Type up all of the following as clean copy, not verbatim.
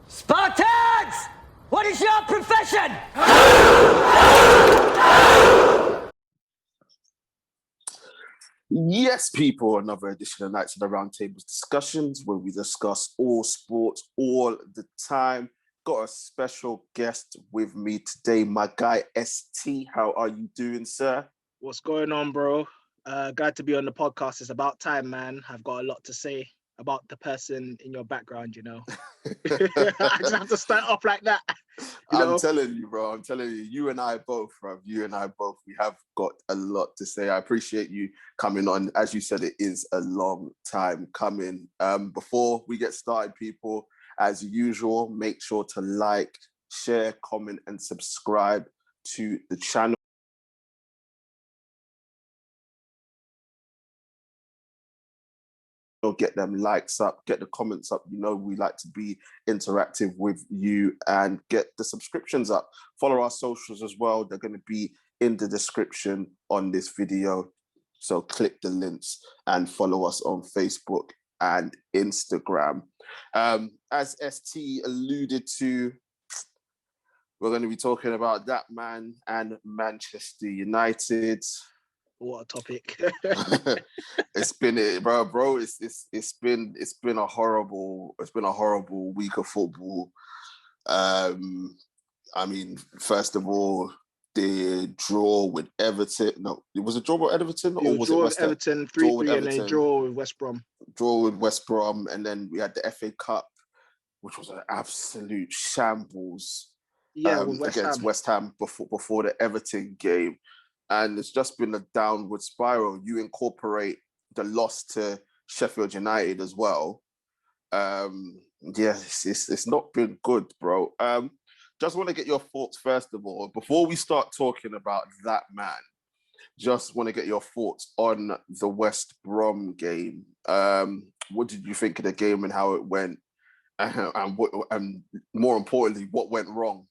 Spartans! What is your profession? Yes, people, another edition of Knights of the Round Tables discussions where we discuss all sports all the time. Got a special guest with me today, my guy ST. How are you doing, sir? What's going on, bro? Glad to be on the podcast. It's about time, man. I've got a lot to say about the person in your background, you know. I just have to start off like that. I'm telling you, bro. I'm telling you, you and I both, we have got a lot to say. I appreciate you coming on. As you said, it is a long time coming. Before we get started, people, as usual, make sure to like, share, comment, and subscribe to the channel. Get them likes up, get the comments up. You know, we like to be interactive with you, and get the subscriptions up. Follow our socials as well. They're going to be in the description on this video. So click the links and follow us on Facebook and Instagram. As ST alluded to, we're going to be talking about that man and Manchester United. What a topic. It's been it, bro. It's been a horrible week of football. I mean, first of all, the draw with Everton. No, it was a draw with Everton, or was it West Ham? Everton 3-3, and then draw with West Brom. Draw with West Brom, and then we had the FA Cup, which was an absolute shambles. Against West Ham before the Everton game. And it's just been a downward spiral. You incorporate the loss to Sheffield United as well. It's not been good, bro. Just want to get your thoughts first of all. Before we start talking about that man, just want to get your thoughts on the West Brom game. What did you think of the game and how it went? And more importantly, what went wrong?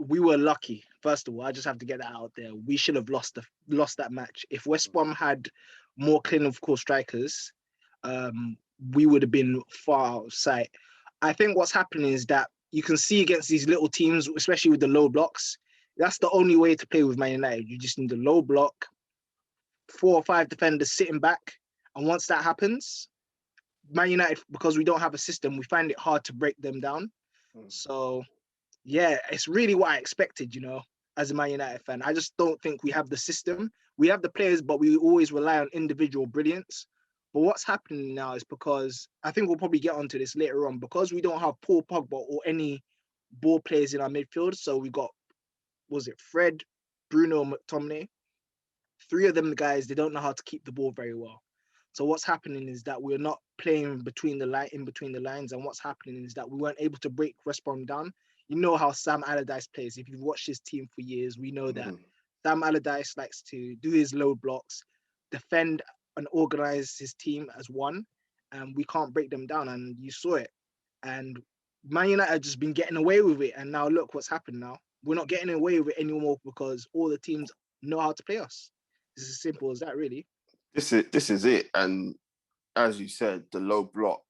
We were lucky. First of all, I just have to get that out there. We should have lost that match. If West Brom had more clinical strikers, we would have been far out of sight. I think what's happening is that you can see against these little teams, especially with the low blocks, that's the only way to play with Man United. You just need a low block, 4 or 5 defenders sitting back. And once that happens, Man United, because we don't have a system, we find it hard to break them down. So yeah, it's really what I expected, you know, as a Man United fan. I just don't think we have the system. We have the players, but we always rely on individual brilliance. But what's happening now is because, I think we'll probably get onto this later on, because we don't have Paul Pogba or any ball players in our midfield. So we got, Fred, Bruno, McTominay. 3 of them guys, they don't know how to keep the ball very well. So what's happening is that we're not playing in between the lines. And what's happening is that we weren't able to break West Brom down. You know how Sam Allardyce plays. If you've watched his team for years, we know that Sam Allardyce likes to do his low blocks, defend and organize his team as one, and we can't break them down. And you saw it. And Man United have just been getting away with it. And now look what's happened now. We're not getting away with it anymore because all the teams know how to play us. It's as simple as that, really. This is it. And as you said, the low block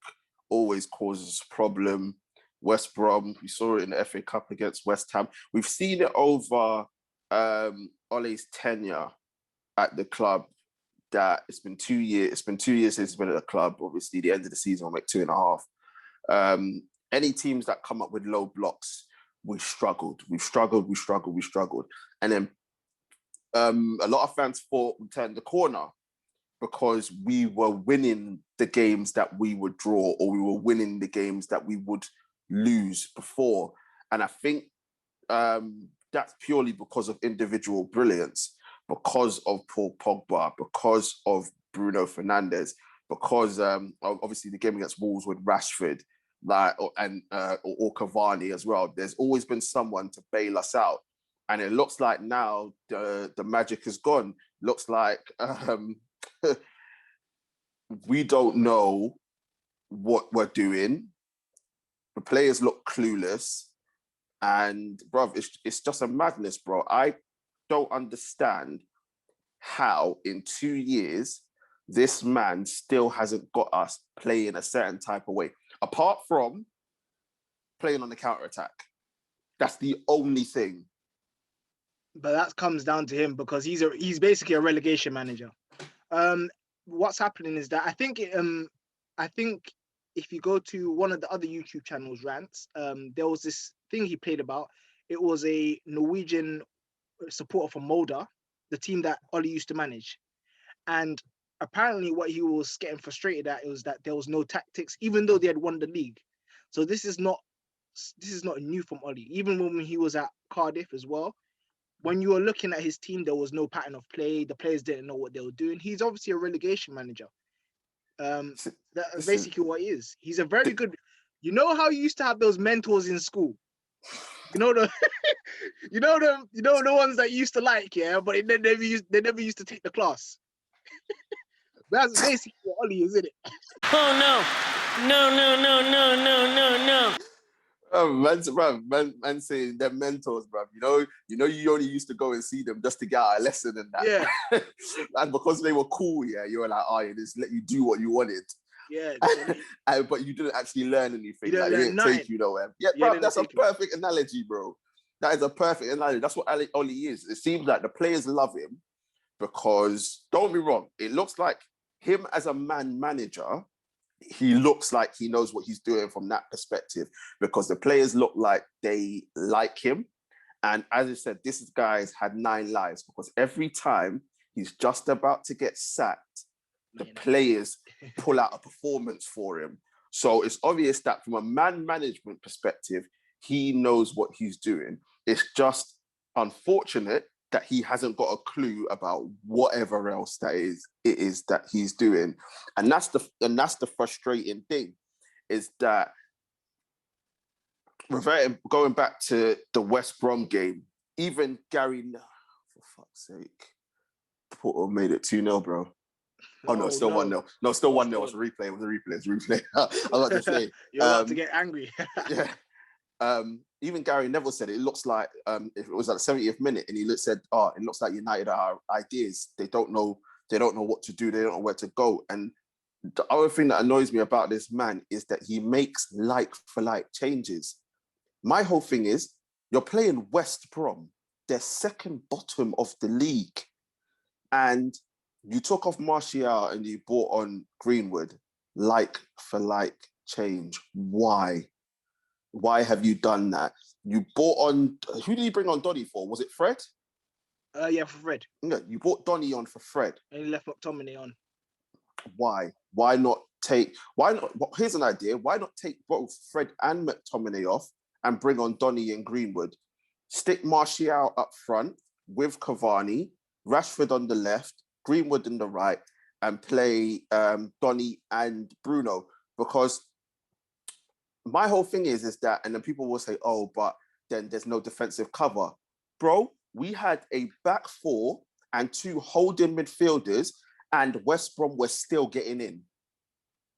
always causes a problem. West Brom, we saw it in the FA Cup against West Ham. We've seen it over Ole's tenure at the club. That it's been 2 years. It's been 2 years since he's been at the club. Obviously, the end of the season will make 2.5. Any teams that come up with low blocks, we've struggled. And then a lot of fans thought we turned the corner because we were winning the games that we would draw, or we were winning the games that we would lose before. And I think that's purely because of individual brilliance, because of Paul Pogba, because of Bruno Fernandes, because obviously the game against Wolves with Rashford, or Cavani as well. There's always been someone to bail us out. And it looks like now the magic is gone. Looks like we don't know what we're doing. The players look clueless, and bro, it's just a madness, bro. I don't understand how in 2 years this man still hasn't got us playing a certain type of way. Apart from playing on the counter-attack. That's the only thing. But that comes down to him because he's basically a relegation manager. What's happening is that I think if you go to one of the other YouTube channels, Rants, there was this thing he played about. It was a Norwegian supporter from Molde, the team that Ollie used to manage. And apparently what he was getting frustrated at was that there was no tactics, even though they had won the league. So this is not new from Ollie. Even when he was at Cardiff as well, when you were looking at his team, there was no pattern of play. The players didn't know what they were doing. He's obviously a relegation manager. That's basically what he is. He's a very good. You know how you used to have those mentors in school. You know the ones that you used to like, yeah, but they never used to take the class. That's basically what Ollie is, isn't it? Oh no. Man saying they're mentors, bruv. You only used to go and see them just to get out a lesson and that. Yeah. And because they were cool, yeah, you were like, oh, yeah, just let you do what you wanted. Yeah. But you didn't actually learn anything. You didn't take you nowhere. Yeah, bro, that's a perfect analogy, bro. That is a perfect analogy. That's what Ollie is. It seems like the players love him because, don't be wrong, it looks like him as a manager, he looks like he knows what he's doing from that perspective because the players look like they like him. And as I said, this guy's had 9 lives because every time he's just about to get sacked, the players pull out a performance for him. So it's obvious that from a management perspective, he knows what he's doing. It's just unfortunate that he hasn't got a clue about whatever else it is that he's doing. And that's the frustrating thing, is that going back to the West Brom game, even Gary, for fuck's sake, Porto made it 2-0, bro. Oh no, still 1-0. No, still 1-0. It was a replay. It was a replay. I was about to say. You're about to get angry. Yeah. Even Gary Neville said it looks like if it was at the 70th minute, and he said, "Oh, it looks like United are ideas. They don't know what to do. They don't know where to go." And the other thing that annoys me about this man is that he makes like for like changes. My whole thing is, you're playing West Brom. They're second bottom of the league, and you took off Martial and you brought on Greenwood, like for like change. Why? Why have you done that? You bought on, who did you bring on Donny for? Was it Fred? Yeah, for Fred. No, you bought Donny on for Fred. And he left McTominay on. Why? Here's an idea. Why not take both Fred and McTominay off and bring on Donny and Greenwood? Stick Martial up front with Cavani, Rashford on the left, Greenwood in the right, and play Donny and Bruno. Because my whole thing is that, and then people will say, oh, but then there's no defensive cover. Bro, we had a back 4 and 2 holding midfielders, and West Brom were still getting in.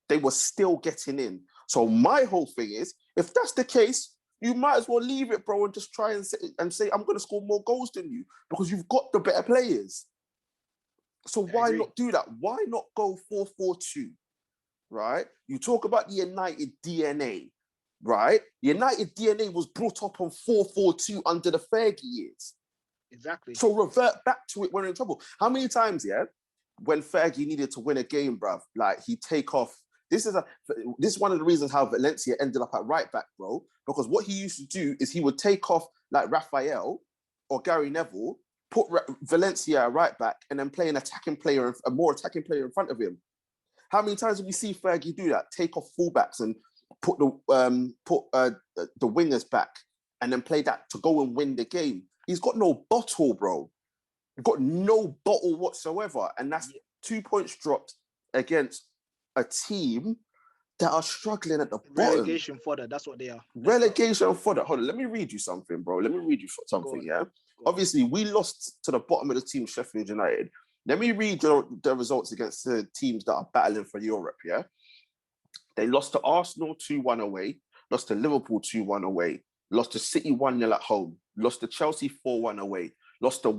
They were still getting in. So my whole thing is, if that's the case, you might as well leave it, bro, and just try and say I'm going to score more goals than you because you've got the better players. So why not do that? Why not go 4-4-2? Right? You talk about the United DNA, right? United DNA was brought up on 4-4-2 under the Fergie years. Exactly. So revert back to it when in trouble. How many times, yeah, when Fergie needed to win a game, bruv, like he'd take off. This is one of the reasons how Valencia ended up at right back, bro, because what he used to do is he would take off like Raphael or Gary Neville, put Valencia at right back, and then play a more attacking player in front of him. How many times did we see Fergie do that? Take off fullbacks and put the wingers back, and then play that to go and win the game. He's got no bottle, bro. He's got no bottle whatsoever, and that's 2 points dropped against a team that are struggling at the bottom. Relegation fodder, that's what they are. Relegation fodder. Hold on, let me read you something, bro. Let me read you something, yeah? Obviously, we lost to the bottom of the team, Sheffield United. Let me read the results against the teams that are battling for Europe, yeah? They lost to Arsenal 2-1 away, lost to Liverpool 2-1 away, lost to City 1-0 at home, lost to Chelsea 4-1 away, lost to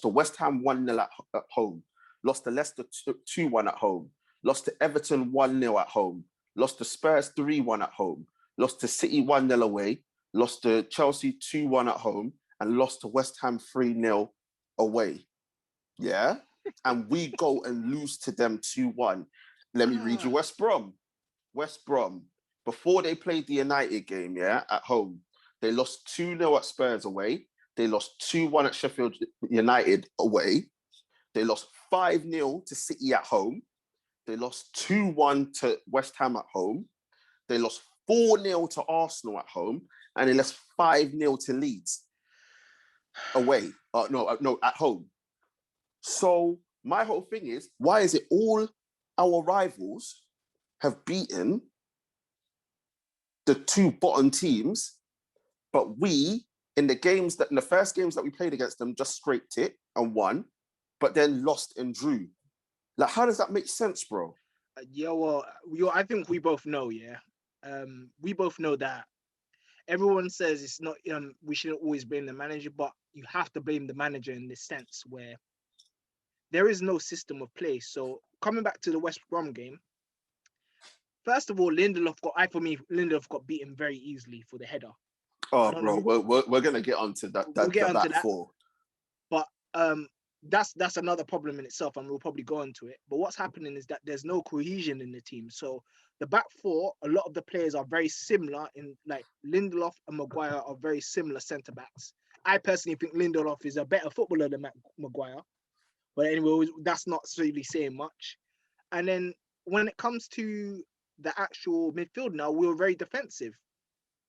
West Ham 1-0 at home, lost to Leicester 2-1 at home, lost to Everton 1-0 at home, lost to Spurs 3-1 at home, lost to City 1-0 away, lost to Chelsea 2-1 at home, and lost to West Ham 3-0 away. Yeah? And we go and lose to them 2-1. Let me read you West Brom. West Brom, before they played the United game, yeah, at home, they lost 2-0 at Spurs away. They lost 2-1 at Sheffield United away. They lost 5-0 to City at home. They lost 2-1 to West Ham at home. They lost 4-0 to Arsenal at home. And they lost 5-0 to Leeds away. No, at home. So my whole thing is, why is it all our rivals have beaten the two bottom teams, but we, in the first games that we played against them, just scraped it and won, but then lost and drew? Like, how does that make sense, bro? Yeah, well, I think we both know, yeah. We both know that everyone says it's not, we shouldn't always blame the manager, but you have to blame the manager in this sense where there is no system of play. So coming back to the West Brom game, first of all, Lindelof got beaten very easily for the header. Oh, bro, we're gonna get onto that. We'll get onto that. Four. But that's another problem in itself, and we'll probably go into it. But what's happening is that there's no cohesion in the team. So the back four, a lot of the players are very similar. In like Lindelof and Maguire are very similar centre backs. I personally think Lindelof is a better footballer than Maguire. But anyway, that's not really saying much. And then when it comes to the actual midfield now, we were very defensive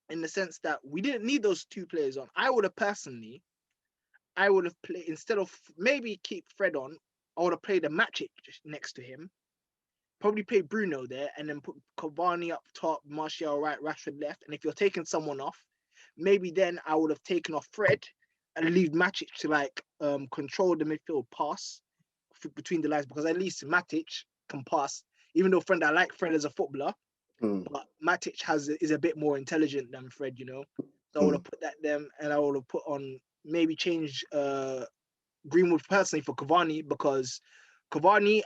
in the sense that we didn't need those two players on. I would have played, instead of maybe keep Fred on, I would have played a Matic next to him, probably play Bruno there, and then put Cavani up top, Martial right, Rashford left. And if you're taking someone off, maybe then I would have taken off Fred and leave Matic to control the midfield pass between the lines, because at least Matic can pass. Even though I like Fred as a footballer, but Matic is a bit more intelligent than Fred, you know. So I would have put that them, and I would have put on maybe change Greenwood personally for Cavani, because Cavani,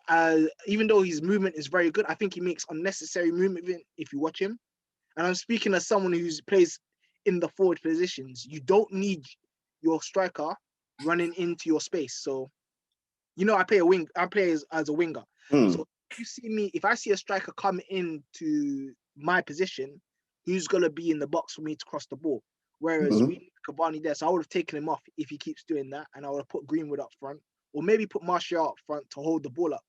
even though his movement is very good, I think he makes unnecessary movement if you watch him. And I'm speaking as someone who plays in the forward positions. You don't need your striker running into your space. So, you know, I play as a winger. So if I see a striker come into my position, who's gonna be in the box for me to cross the ball? Whereas we need Cavani there, so I would have taken him off if he keeps doing that, and I would have put Greenwood up front, or maybe put Martial up front to hold the ball up.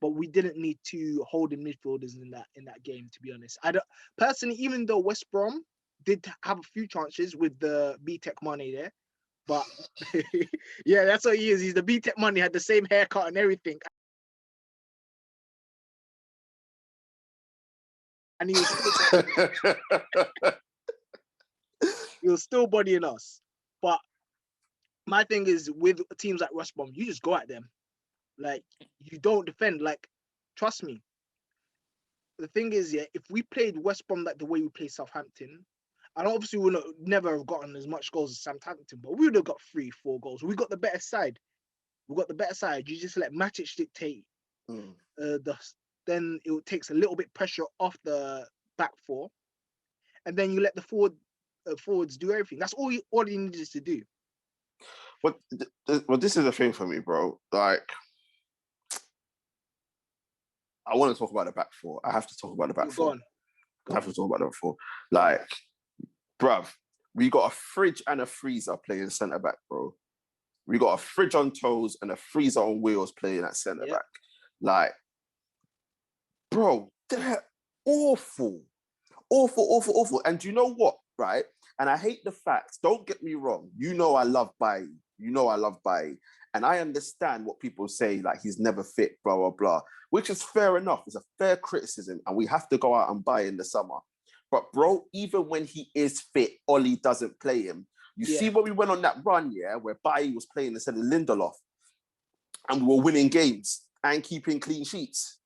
But we didn't need two holding midfielders in that game, to be honest. I don't personally, even though West Brom did have a few chances with the B-Tech Mane there, but yeah, that's what he is. He's the B-Tech Mane, had the same haircut and everything. And he was still bodying us. But my thing is, with teams like West Brom, you just go at them. Like, you don't defend. Like, trust me. The thing is, yeah, if we played West Brom like the way we play Southampton, and obviously we would never have gotten as much goals as Southampton, but we would have got 3-4 goals. We got the better side. You just let Matic dictate. Then it takes a little bit pressure off the back four, and then you let the forwards do everything. That's all he needed to do. Well, this is the thing for me, bro. Like, I want to talk about the back four. I have to talk about the back four. I have to talk about the back four. Like, bruv, we got a fridge and a freezer playing centre back, bro. We got a fridge on toes and a freezer on wheels playing at centre back. Like, bro, they're awful. Awful. And do you know what, right? And I hate the facts. Don't get me wrong. You know I love Bailly. And I understand what people say, like he's never fit, blah, blah, blah, which is fair enough. It's a fair criticism, and we have to go out and buy in the summer. But bro, even when he is fit, Ollie doesn't play him. You see when we went on that run, where Bailly was playing instead of Lindelof, and we were winning games and keeping clean sheets,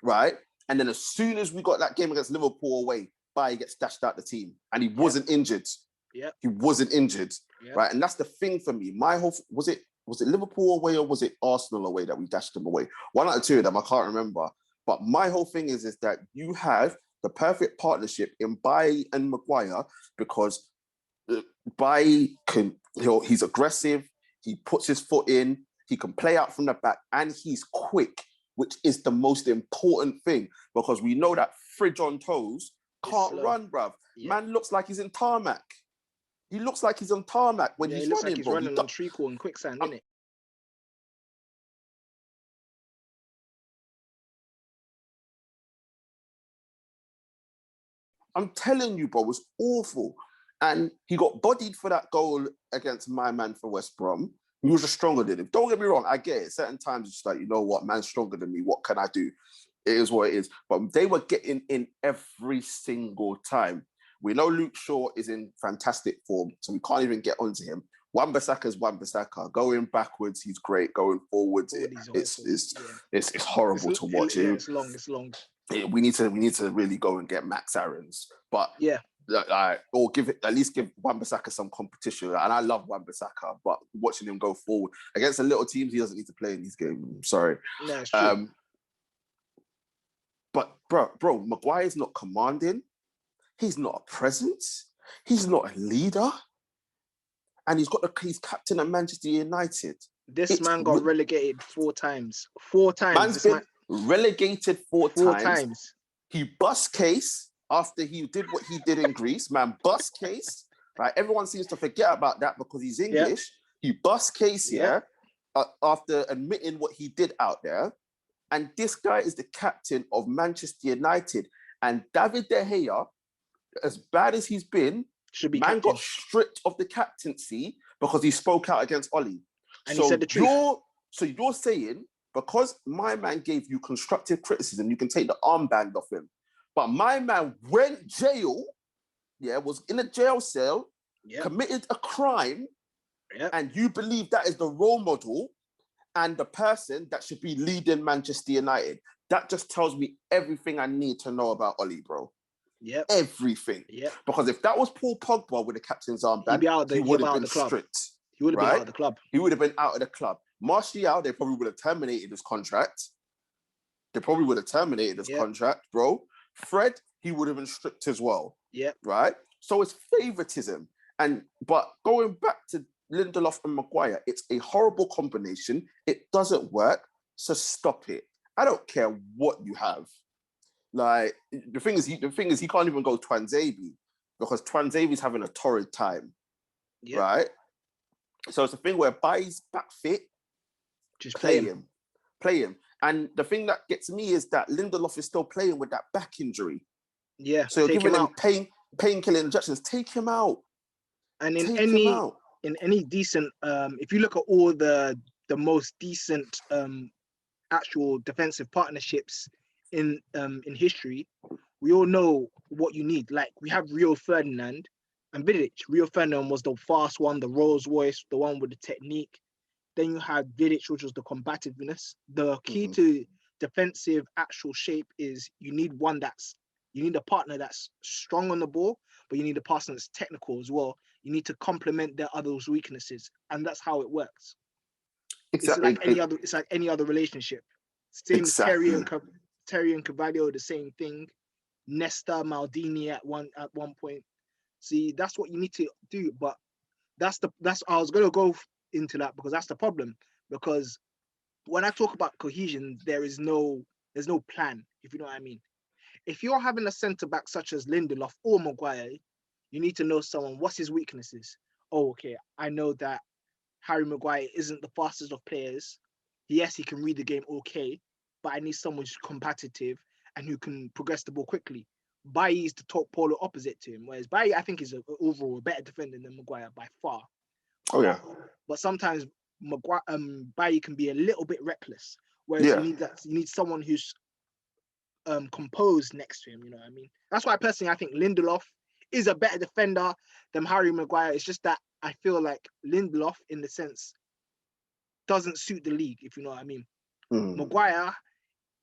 right? And then as soon as we got that game against Liverpool away, Bailly gets dashed out the team, and he wasn't injured. He wasn't injured, right? And that's the thing for me. My whole was it Liverpool away or was it Arsenal away that we dashed them away? One out of two of them, I can't remember. But my whole thing is that you have the perfect partnership in Bailly and Maguire, because Bailly he's aggressive, he puts his foot in, he can play out from the back, and he's quick, which is the most important thing, because we know that fridge on toes can't run, bruv. Yeah. Man looks like he's in tarmac. He looks like he's on tarmac when he's running, like he's running on treacle and quicksand, isn't it? I'm telling you, bro, it was awful. And he got bodied for that goal against my man for West Brom. He was just stronger than him. Don't get me wrong, I get it. Certain times it's just like, you know what, man's stronger than me. What can I do? It is what it is. But they were getting in every single time. We know Luke Shaw is in fantastic form, so we can't even get onto him. Wan-Bissaka's Wan-Bissaka. Going backwards, he's great. Going forwards, it's horrible to watch. Yeah, it's long. We need to really go and get Max Aarons. But yeah, or at least give Wan-Bissaka some competition. And I love Wan-Bissaka, but watching him go forward against the little teams, he doesn't need to play in these games. I'm sorry. No, it's true. But bro, Maguire's not commanding. He's not a presence. He's not a leader. And he's captain of Manchester United. This man got relegated 4 times. 4 times. Man's been relegated 4 times. He bust case after he did what he did in Greece. Man, bust case. Right? Everyone seems to forget about that because he's English. Yeah. He bust case here after admitting what he did out there. And this guy is the captain of Manchester United. And David De Gea, as bad as he's been, got stripped of the captaincy because he spoke out against Oli. And he said the truth. So you're saying, because my man gave you constructive criticism, you can take the armband off him. But my man went jail, was in a jail cell, committed a crime, and you believe that is the role model and the person that should be leading Manchester United. That just tells me everything I need to know about Oli, bro. Yep. Everything. Yep. Because if that was Paul Pogba with the captain's armband, he would have been stripped. He would have been out of the club. He would have been out of the club. Martial, they probably would have terminated his contract. Contract, bro. Fred, he would have been stripped as well. Yeah. Right? So it's favoritism. But going back to Lindelof and Maguire, it's a horrible combination. It doesn't work. So stop it. I don't care what you have. Like, the thing is, he can't even go Twanzebe because Twanzebe's having a torrid time, right? So it's a thing where Bailly's back fit, just play him. And the thing that gets me is that Lindelof is still playing with that back injury. Yeah, so you're giving him painkiller injections. Take him out. And in any decent, if you look at all the most decent actual defensive partnerships in history, we all know what you need. Like, we have Rio Ferdinand and Vidic. Rio Ferdinand was the fast one, the Rolls Royce, the one with the technique. Then you have Vidic, which was the combativeness. The key to defensive actual shape is you need a partner that's strong on the ball, but you need a partner that's technical as well. You need to complement their other's weaknesses, and that's how it works. Exactly. It's like any other relationship. Same Terry and Carvalho, the same thing. Nesta, Maldini at one point. See, that's what you need to do. But I was gonna go into that because that's the problem. Because when I talk about cohesion, there's no plan, if you know what I mean. If you're having a centre back such as Lindelof or Maguire, you need to know someone. What's his weaknesses? Oh, okay, I know that Harry Maguire isn't the fastest of players. Yes, he can read the game okay, but I need someone who's competitive and who can progress the ball quickly. Bailly is the top polar opposite to him, whereas Bailly, I think, is overall a better defender than Maguire by far. Oh, yeah. But sometimes Bailly can be a little bit reckless, whereas you need someone who's composed next to him, you know what I mean? That's why personally I think Lindelof is a better defender than Harry Maguire. It's just that I feel like Lindelof, in the sense, doesn't suit the league, if you know what I mean. Maguire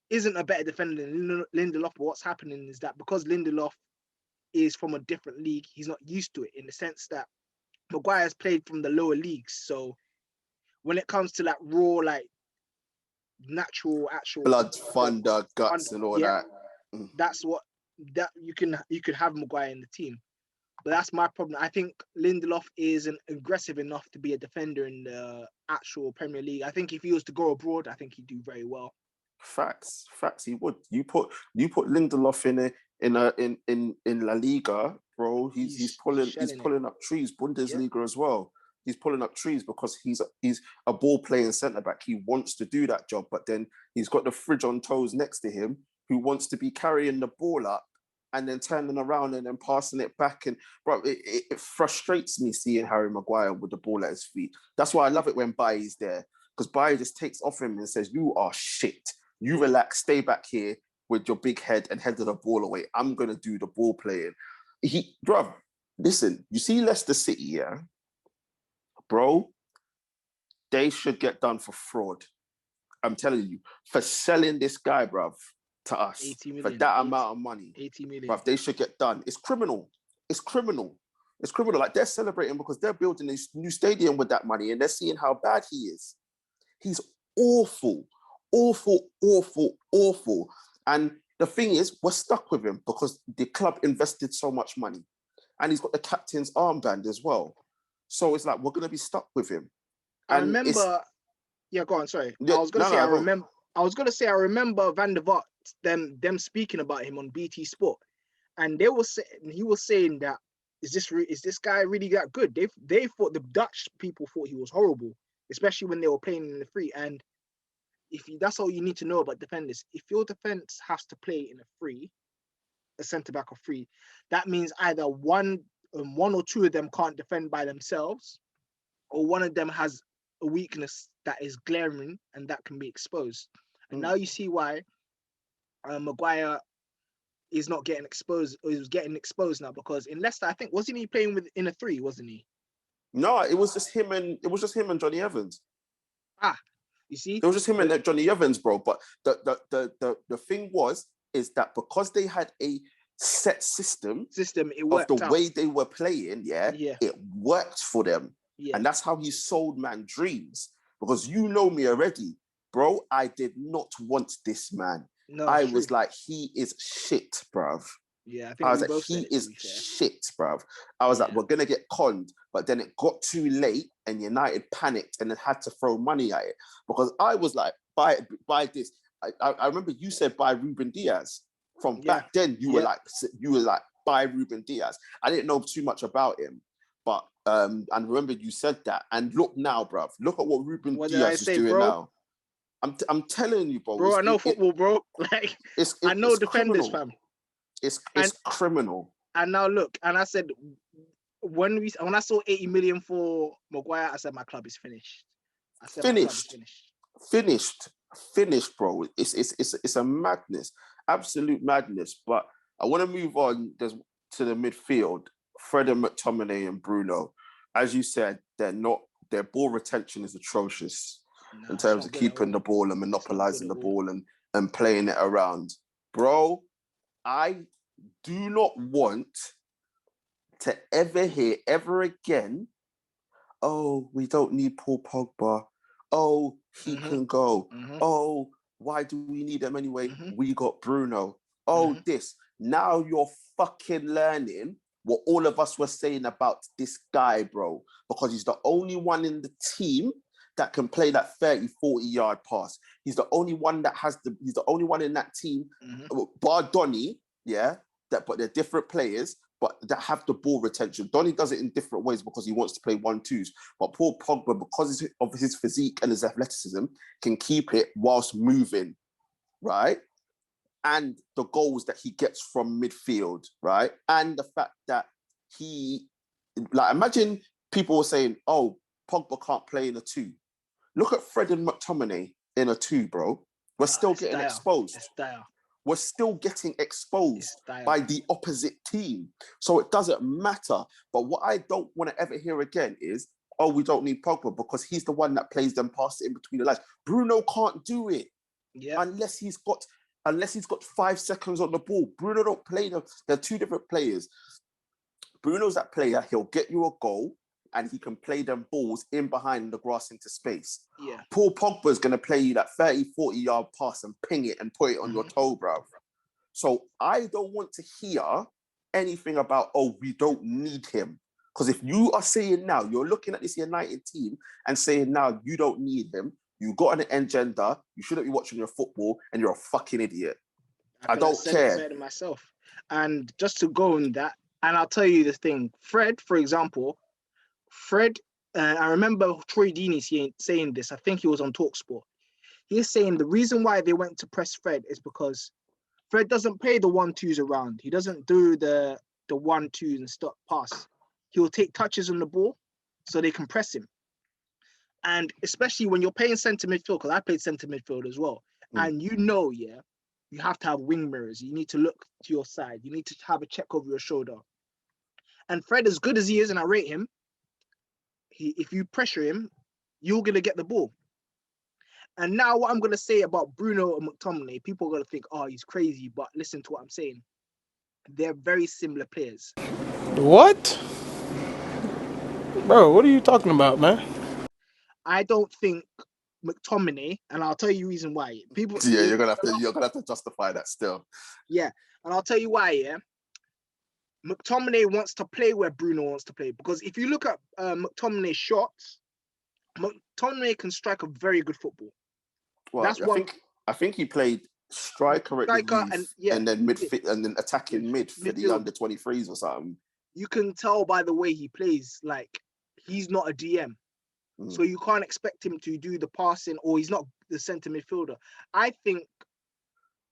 isn't a better defender than Lindelof, but what's happening is that because Lindelof is from a different league, he's not used to it, in the sense that Maguire's played from the lower leagues. So when it comes to that raw, like, natural, actual blood, thunder, guts, and all that. That's what that you could have Maguire in the team. But that's my problem. I think Lindelof isn't aggressive enough to be a defender in the actual Premier League. I think if he was to go abroad, I think he'd do very well. Facts. He would. You put Lindelof in La Liga, bro. He's pulling up trees. Bundesliga as well. He's pulling up trees because he's a ball playing centre back. He wants to do that job, but then he's got the fridge on toes next to him who wants to be carrying the ball up and then turning around and then passing it back. And bro, it frustrates me seeing Harry Maguire with the ball at his feet. That's why I love it when Baye's there, because Baye just takes off him and says, "You are shit. You relax, stay back here with your big head and head the ball away. I'm gonna do the ball playing." Bro, listen, you see Leicester City, yeah? Bro, they should get done for fraud. I'm telling you, for selling this guy, bruv, to us 80 million, for that amount of money. 80 million. Bruv, they should get done. It's criminal. It's criminal. It's criminal. Like, they're celebrating because they're building this new stadium with that money and they're seeing how bad he is. He's awful. Awful, awful, awful. And the thing is, we're stuck with him because the club invested so much money. And he's got the captain's armband as well. So it's like, we're going to be stuck with him. I remember... Yeah, go on, sorry. I was going to say, I remember Van der Vaart, them speaking about him on BT Sport. And he was saying that, is this guy really that good? They thought, the Dutch people thought he was horrible, especially when they were playing in the free. And that's all you need to know about defenders. If your defense has to play in a centre back or free, that means either one or two of them can't defend by themselves, or one of them has a weakness that is glaring and that can be exposed. And now you see why Maguire is not getting exposed, or he was getting exposed now, because in Leicester, I think, wasn't he playing in a three, wasn't he? No, it was just him and Johnny Evans. You see? It was just him and Johnny Evans, bro. But the thing is that because they had a set system, it worked of the out. way they were playing, it worked for them. Yeah. And that's how he sold man dreams. Because you know me already, bro. I did not want this man. No, I was like, he is shit, bruv. Yeah, I think I was like, he is shit, bruv. I was like, we're gonna get conned, but then it got too late, and United panicked and then had to throw money at it, because I was like, buy this. I remember you said buy Ruben Diaz. From back then, you were like buy Ruben Diaz. I didn't know too much about him, but and remember you said that. And look now, bruv. Look at what Ruben Diaz is doing now. I'm telling you, bro. Bro, I know football, bro. Like, I know defenders, fam. It's criminal. And now look, and I said, when I saw 80 million for Maguire, I said my club is finished. Finished, bro. It's a madness, absolute madness. But I want to move on to the midfield. Fred and McTominay and Bruno, as you said, their ball retention is atrocious in terms of keeping the ball and monopolizing the ball and playing it around. Bro, I do not want to ever hear ever again, "Oh, we don't need Paul Pogba. Oh, he can go. Oh, why do we need him anyway? We got Bruno. Oh, this." Now you're fucking learning what all of us were saying about this guy, bro, because he's the only one in the team that can play that 30, 40-yard pass. He's the only one he's the only one in that team, bar Donny, but they're different players, but that have the ball retention. Donny does it in different ways because he wants to play 1-2s. But Paul Pogba, because of his physique and his athleticism, can keep it whilst moving, right? And the goals that he gets from midfield, right? And the fact that imagine people were saying, "Oh, Pogba can't play in a 2. Look at Fred and McTominay in a 2, bro. We're still getting exposed. We're still getting exposed by the opposite team. So it doesn't matter. But what I don't want to ever hear again is, "Oh, we don't need Pogba because he's the one that plays them past it in between the lines." Bruno can't do it unless he's got 5 seconds on the ball. Bruno don't play them. They're two different players. Bruno's that player. He'll get you a goal and he can play them balls in behind the grass into space. Yeah. Paul Pogba's going to play you that 30, 40-yard pass and ping it and put it on your toe, bro. So I don't want to hear anything about, oh, we don't need him. Because if you are saying now, you're looking at this United team and saying now you don't need him, you got an agenda, you shouldn't be watching your football, and you're a fucking idiot. I don't said care. it better than myself. And just to go on that, and I'll tell you the thing, Fred, for example, I remember Troy Deeney saying this. I think he was on TalkSport. He's saying the reason why they went to press Fred is because Fred doesn't play the 1-2s around. He doesn't do the 1-2s and stop pass. He will take touches on the ball so they can press him. And especially when you're playing centre midfield, because I played centre midfield as well. And you have to have wing mirrors. You need to look to your side. You need to have a check over your shoulder. And Fred, as good as he is, and I rate him, if you pressure him, you're going to get the ball. And now what I'm going to say about Bruno and McTominay, people are going to think, oh, he's crazy. But listen to what I'm saying. They're very similar players. What? Bro, what are you talking about, man? I don't think McTominay, and I'll tell you the reason why. You're gonna have to justify that still. Yeah, and I'll tell you why. Yeah, McTominay wants to play where Bruno wants to play, because if you look at McTominay's shots, McTominay can strike a very good football. Well, I think he played striker at the youth, and then midfield, and then attacking mid for the under 23s or something. You can tell by the way he plays, like he's not a DM. So you can't expect him to do the passing, or he's not the centre midfielder. I think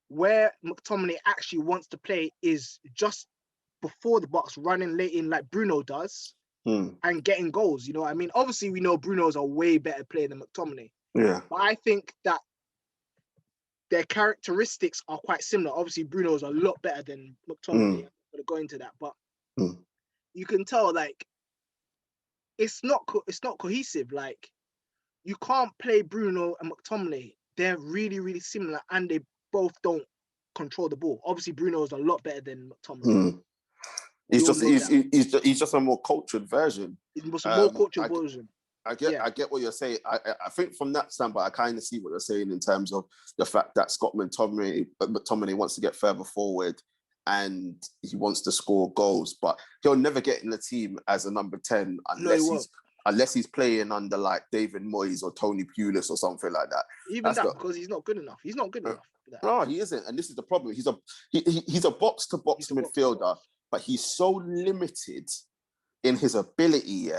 where McTominay actually wants to play is just before the box, running late in like Bruno does, and getting goals. You know what I mean? Obviously, we know Bruno's a way better player than McTominay. Yeah. But I think that their characteristics are quite similar. Obviously, Bruno's a lot better than McTominay. I'm going to go into that. But you can tell, like, it's not cohesive. Like, you can't play Bruno and McTominay. They're really, really similar, and they both don't control the ball. Obviously, Bruno is a lot better than McTominay. He's just a more cultured version. He's a more cultured version. I get what you're saying. I think from that standpoint, I kind of see what you're saying in terms of the fact that Scott McTominay wants to get further forward and he wants to score goals, but he'll never get in the team as a number 10 unless he's playing under like David Moyes or Tony Pulis or something like that. Because he's not good enough. He's not good enough for that. No, he isn't, and this is the problem. He's a box to box midfielder, but he's so limited in his ability,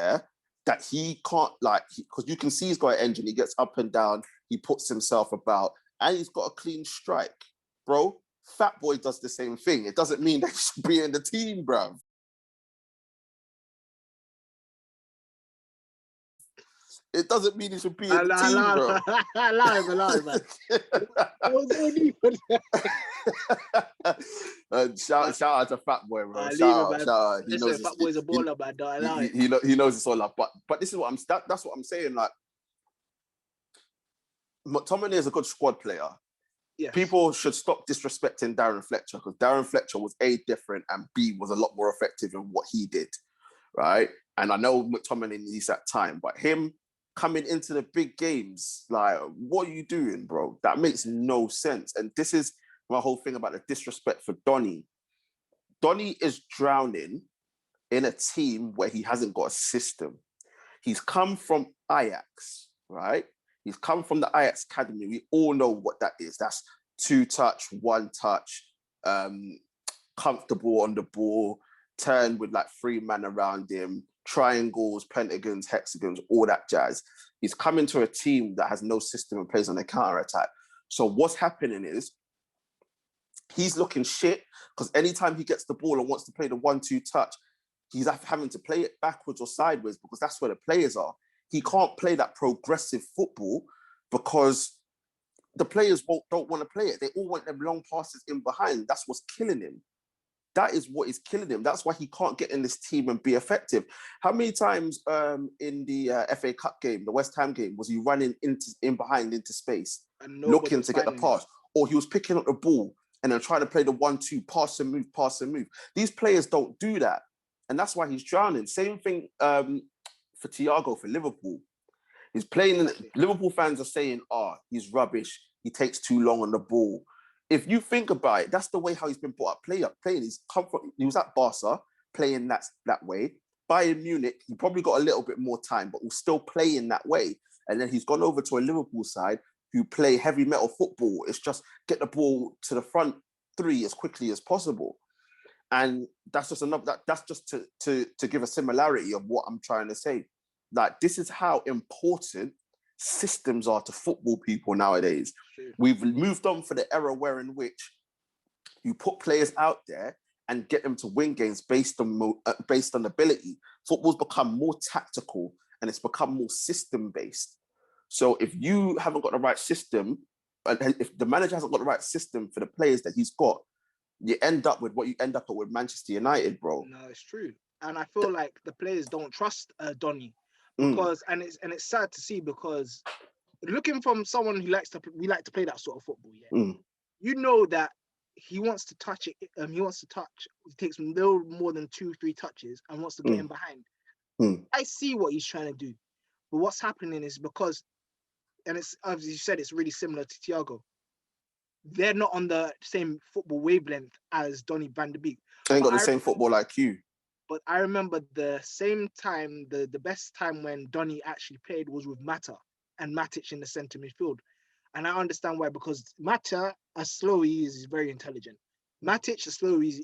that he can't, like, because you can see he's got an engine. He gets up and down. He puts himself about, and he's got a clean strike, bro. Fat Boy does the same thing. It doesn't mean that he should be in the team, bruv. It doesn't mean he should be in the team, bro. Shout out to Fat Boy, bro. Shout out. He knows Fat Boy's a baller, man. He knows it's all up. But this is what that's what I'm saying. Like, McTominay is a good squad player. Yes. People should stop disrespecting Darren Fletcher, because Darren Fletcher was A, different, and B, was a lot more effective in what he did, right? And I know McTominay needs that time, but him coming into the big games, like, what are you doing, bro? That makes no sense. And this is my whole thing about the disrespect for Donny. Donny is drowning in a team where he hasn't got a system. He's come from Ajax, right? He's come from the Ajax Academy. We all know what that is. That's 2-touch, 1-touch, comfortable on the ball, turn with like 3 men around him, triangles, pentagons, hexagons, all that jazz. He's come into a team that has no system and plays on a counter-attack. So what's happening is he's looking shit, because anytime he gets the ball and wants to play the 1-2 touch, he's having to play it backwards or sideways, because that's where the players are. He can't play that progressive football because the players don't want to play it. They all want them long passes in behind. That's what's killing him. That is what is killing him. That's why he can't get in this team and be effective. How many times in the FA Cup game, the West Ham game, was he running in behind into space, looking to get the pass? Or he was picking up the ball and then trying to play the 1-2, pass and move. These players don't do that. And that's why he's drowning. Same thing for Thiago for Liverpool. He's playing, Liverpool fans are saying, he's rubbish. He takes too long on the ball. if you think about it, that's the way how he's been brought up playing. He was at Barca playing that way. Bayern Munich, he probably got a little bit more time, but was still playing that way. And then he's gone over to a Liverpool side who play heavy metal football. It's just get the ball to the front three as quickly as possible. And that's just that's just to give a similarity of what I'm trying to say. Like, this is how important systems are to football people nowadays. True. We've moved on for the era where in which you put players out there and get them to win games based on ability. Football's become more tactical and it's become more system-based. So if you haven't got the right system, if the manager hasn't got the right system for the players that he's got, you end up with what you end up with Manchester United, bro. No, it's true. And I feel like the players don't trust Donny because, and it's sad to see, because looking from someone who we like to play that sort of football, you know that he wants to touch it. He wants to touch. It takes no more than 2-3 touches and wants to get in behind. I see what he's trying to do, but what's happening is because, and it's, as you said, it's really similar to Thiago. They're not on the same football wavelength as Donny van de Beek. They ain't got the same football IQ. But I remember the same time, the best time when Donny actually played was with Mata and Matic in the centre midfield. And I understand why, because Mata, as slow he is very intelligent. Matic, as slow as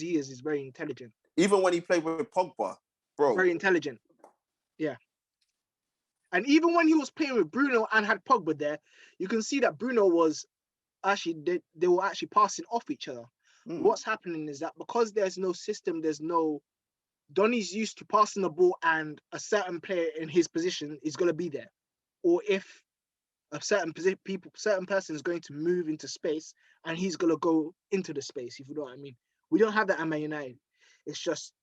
he is very intelligent. Even when he played with Pogba, bro. Very intelligent. Yeah. And even when he was playing with Bruno and had Pogba there, you can see that Bruno was actually, they were actually passing off each other. What's happening is that because there's no system, Donny's used to passing the ball and a certain player in his position is going to be there. Or if a certain person is going to move into space and he's going to go into the space, if you know what I mean. We don't have that at Man United. It's just,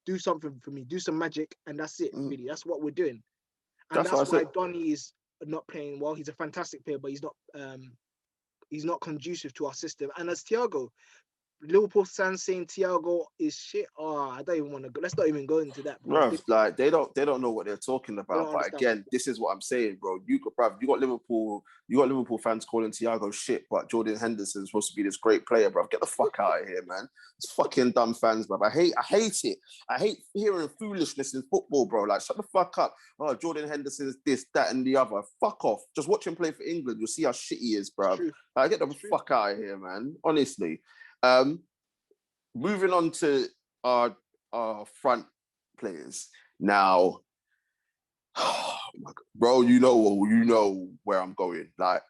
do something for me, do some magic, and that's it, really. That's what we're doing. And that's why Donny is not playing well. He's a fantastic player, but he's not conducive to our system. And as Thiago, Liverpool fans saying Thiago is shit. I don't even want to go. Let's not even go into that. Bro, like they don't know what they're talking about. But again, this is what I'm saying, bro. You got Liverpool fans calling Thiago shit, but Jordan Henderson's supposed to be this great player, bro. Get the fuck out of here, man. It's fucking dumb fans, bro. I hate it. I hate hearing foolishness in football, bro. Like, shut the fuck up. Oh, Jordan Henderson is this, that, and the other. Fuck off. Just watch him play for England. You'll see how shit he is, bro. Like, get the fuck out of here, man. Honestly. Moving on to our front players now. Oh my God. Bro, you know where I'm going. Like,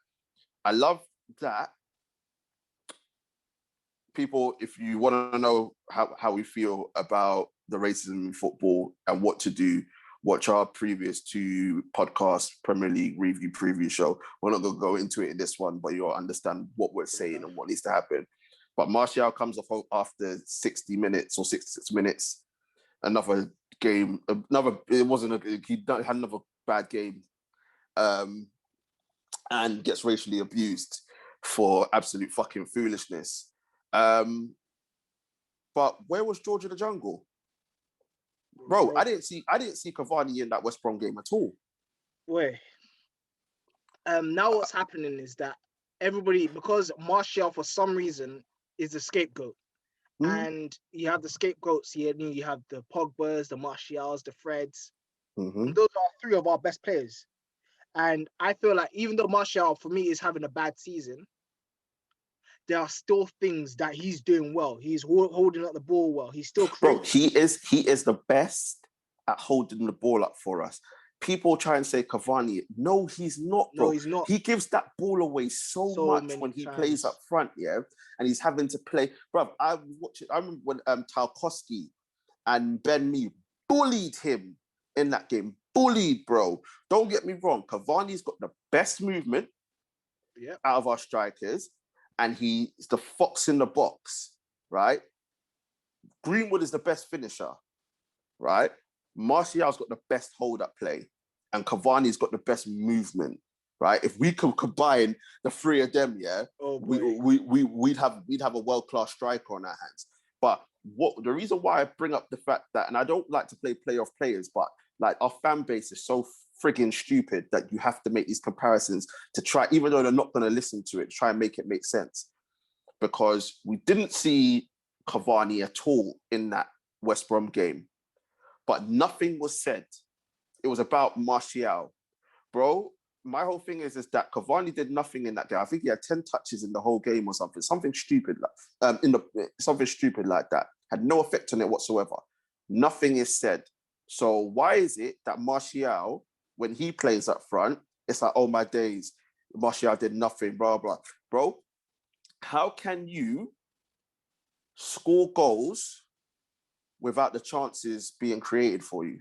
I love that people, if you want to know how we feel about the racism in football and what to do, watch our previous 2 podcasts, Premier League review preview show. We're not going to go into it in this one, but you'll understand what we're saying and what needs to happen. But Martial comes off after 60 minutes or 66 minutes. Another game. It wasn't he had another bad game, and gets racially abused for absolute fucking foolishness. But where was George in the jungle, bro? I didn't see Cavani in that West Brom game at all. Wait. Now what's happening is that everybody, because Martial for some reason is the scapegoat. And you have the scapegoats here. You have the Pogbas, the Martials, the Freds. And those are 3 of our best players. And I feel like even though Martial, for me, is having a bad season, there are still things that he's doing well. He's holding up the ball well. He's still creating. Bro, he is the best at holding the ball up for us. People try and say Cavani. No, he's not, bro. No, he's not. He gives that ball away so much when he plays up front, yeah? And he's having to play. Bro, I remember when Tarkowski and Ben Mee bullied him in that game. Bullied, bro. Don't get me wrong. Cavani's got the best movement out of our strikers, and he's the fox in the box, right? Greenwood is the best finisher, right? Martial's got the best hold-up play, and Cavani's got the best movement, right? If we could combine the 3 of them, we'd have a world-class striker on our hands. But the reason why I bring up the fact that, and I don't like to play playoff players, but like our fan base is so frigging stupid that you have to make these comparisons to try, even though they're not going to listen to it, try and make it make sense. because we didn't see Cavani at all in that West Brom game, but nothing was said. It was about Martial. Bro, my whole thing is that Cavani did nothing in that game. I think he had 10 touches in the whole game or something. Something stupid like that. Had no effect on it whatsoever. Nothing is said. So why is it that Martial, when he plays up front, it's like, oh my days, Martial did nothing, blah, blah. Bro, how can you score goals without the chances being created for you?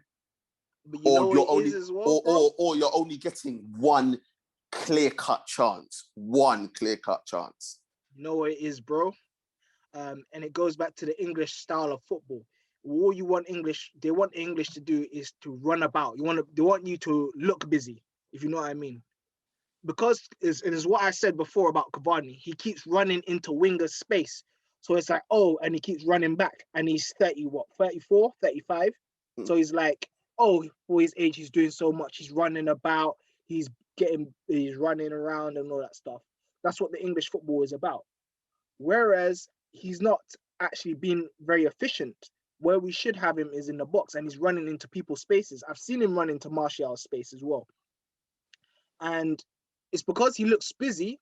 But you know what it is as well, bro? Or you're only getting one clear-cut chance. One clear-cut chance. You know what it is, bro? And it goes back to the English style of football. All they want English to do is to run about. They want you to look busy, if you know what I mean. Because it is what I said before about Cavani. He keeps running into winger space. So it's like, oh, and he keeps running back. And he's 34, 35. So he's like, oh, for his age, he's doing so much. He's running about. He's running around and all that stuff. That's what the English football is about. Whereas he's not actually being very efficient. Where we should have him is in the box, and he's running into people's spaces. I've seen him run into Martial's space as well. And it's because he looks busy.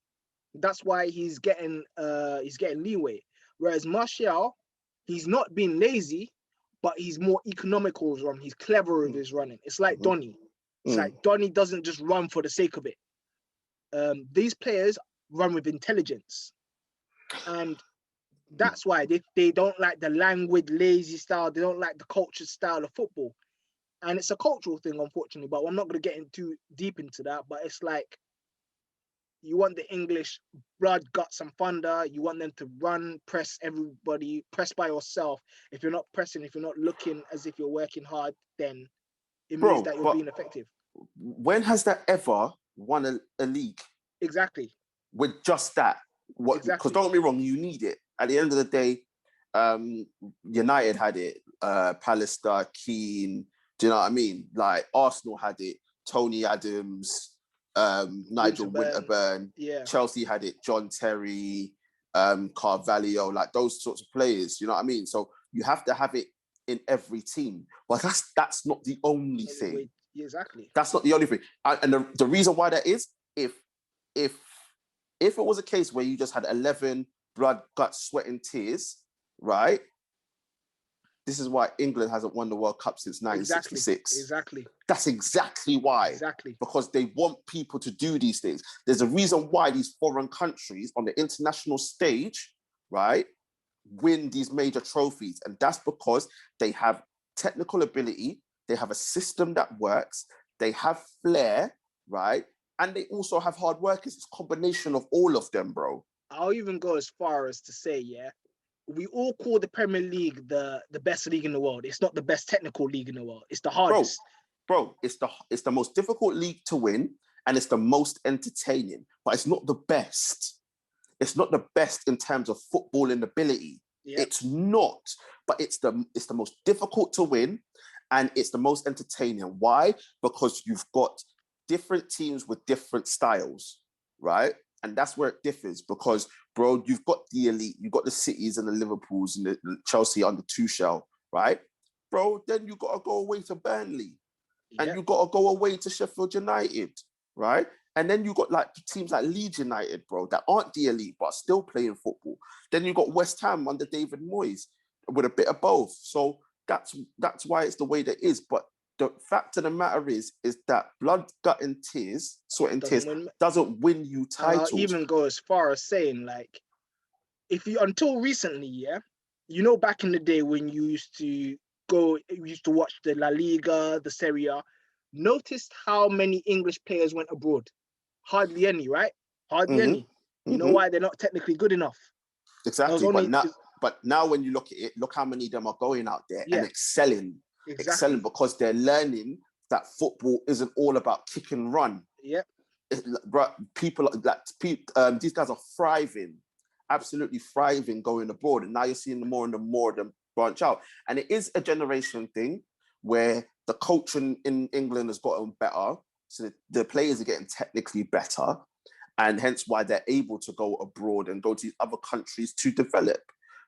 That's why he's getting leeway. Whereas Martial, he's not being lazy, but he's more economical with running. He's clever with his running. It's like Donny. It's like Donny doesn't just run for the sake of it. These players run with intelligence. And that's why they don't like the languid, lazy style. They don't like the cultured style of football. And it's a cultural thing, unfortunately. But I'm not going to get too deep into that. But it's like, you want the English blood, guts, and thunder. You want them to run, press everybody, press by yourself. If you're not pressing, if you're not looking as if you're working hard, then it means that you're being effective. When has that ever won a league? Exactly. With just that? Because don't get me wrong, you need it. At the end of the day, United had it, Pallister, Keane, do you know what I mean? Like Arsenal had it, Tony Adams, Nigel Winterburn. Yeah. Chelsea had it, John Terry, Carvalho, like those sorts of players, you know what I mean? So you have to have it in every team. But that's not the only thing. Exactly. That's not the only thing. And the reason why that is, if it was a case where you just had 11 blood, guts, sweat and tears, right? This is why England hasn't won the World Cup since 1966. Exactly. That's exactly why. Exactly. Because they want people to do these things. There's a reason why these foreign countries on the international stage, right, win these major trophies. And that's because they have technical ability, they have a system that works, they have flair, right? And they also have hard workers. It's a combination of all of them, bro. I'll even go as far as to say, we all call the Premier League the best league in the world. It's not the best technical league in the world. It's the hardest. Bro, it's the most difficult league to win, and it's the most entertaining, but it's not the best. It's not the best in terms of footballing ability. Yep. It's not, but it's the most difficult to win, and it's the most entertaining. Why? Because you've got different teams with different styles, right? And that's where it differs because, bro, you've got the elite, you've got the Cities and the Liverpools and the Chelsea under Tuchel, right? Bro, then you got to go away to Burnley. Yep. And you got to go away to Sheffield United, right? And then you got like teams like Leeds United, bro, that aren't the elite, but still playing football. Then you got West Ham under David Moyes with a bit of both. So that's why it's the way that it is. But the fact of the matter is that blood, gut, and tears, sweat and tears, doesn't win you titles. I'll even go as far as saying, like, until recently, back in the day when you used to watch the La Liga, the Serie A, noticed how many English players went abroad? Hardly any, right? Hardly any. You know why? They're not technically good enough. Exactly. But now when you look at it, look how many of them are going out there and excelling. Exactly. Excelling because they're learning that football isn't all about kick and run. Yeah. These guys are thriving, absolutely thriving going abroad. And now you're seeing more and more of them branch out. And it is a generation thing where the coaching in England has gotten better. So the players are getting technically better. And hence why they're able to go abroad and go to other countries to develop.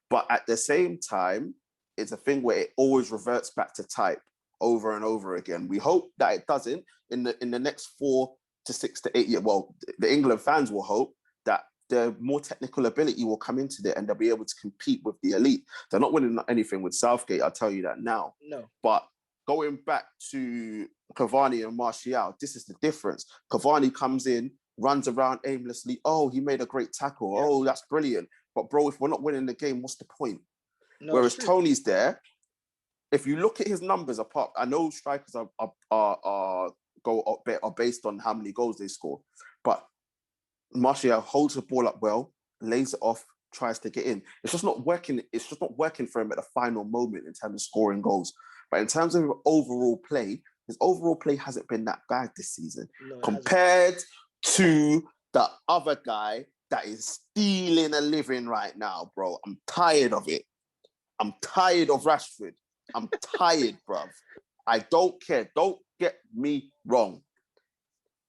But at the same time, it's a thing where it always reverts back to type over and over again. We hope that it doesn't in the next 4 to 6 to 8 years. Well, the England fans will hope that the more technical ability will come into it and they'll be able to compete with the elite. They're not winning anything with Southgate, I'll tell you that now. No. But going back to Cavani and Martial, this is the difference. Cavani comes in, runs around aimlessly. Oh, he made a great tackle. Yeah. Oh, that's brilliant. But bro, if we're not winning the game, what's the point? No, whereas Tony's there, if you look at his numbers apart, I know strikers are based on how many goals they score, but Martial holds the ball up well, lays it off, tries to get in. It's just not working. It's just not working for him at the final moment in terms of scoring goals. But in terms of overall play, his overall play hasn't been that bad this season compared to the other guy that is stealing a living right now, bro. I'm tired of it. I'm tired of Rashford. I'm tired, bruv. I don't care. Don't get me wrong.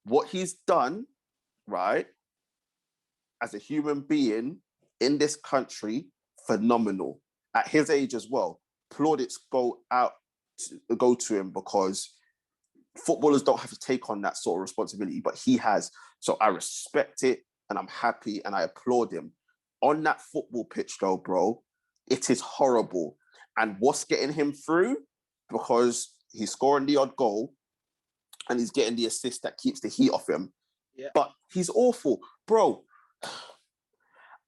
What he's done, right, as a human being in this country, phenomenal. At his age as well, plaudits go to him because footballers don't have to take on that sort of responsibility, but he has. So I respect it and I'm happy and I applaud him. On that football pitch though, bro, it is horrible. And what's getting him through? Because he's scoring the odd goal and he's getting the assist that keeps the heat off him. Yeah. But he's awful. Bro,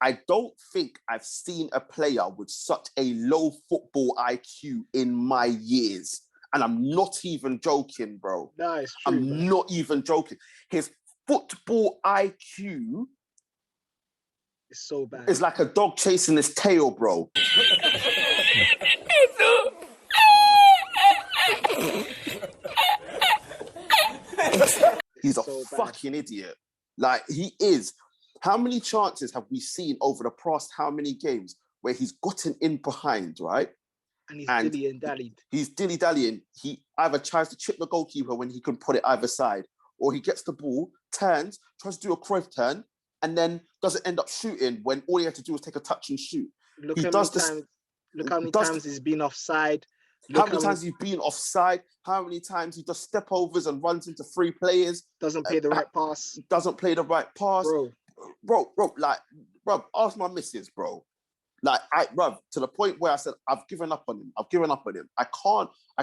I don't think I've seen a player with such a low football IQ in my years. And I'm not even joking, bro. No, it's true. I'm not even joking. His football IQ is so bad. It's like a dog chasing his tail, bro. He's a fucking idiot. Like, he is. How many chances have we seen over the past how many games where he's gotten in behind, right? And he's dilly-dallied. He's dilly-dallying. He either tries to chip the goalkeeper when he can put it either side, or he gets the ball, turns, tries to do a Cruyff turn, and then doesn't end up shooting when all he had to do was take a touch and shoot. Look how many times he's been offside. How many times he's been offside. How many times he does step overs and runs into 3 players. Doesn't play the right pass. Doesn't play the right pass. Bro, ask my missus, bro. Like, to the point where I said, I've given up on him. I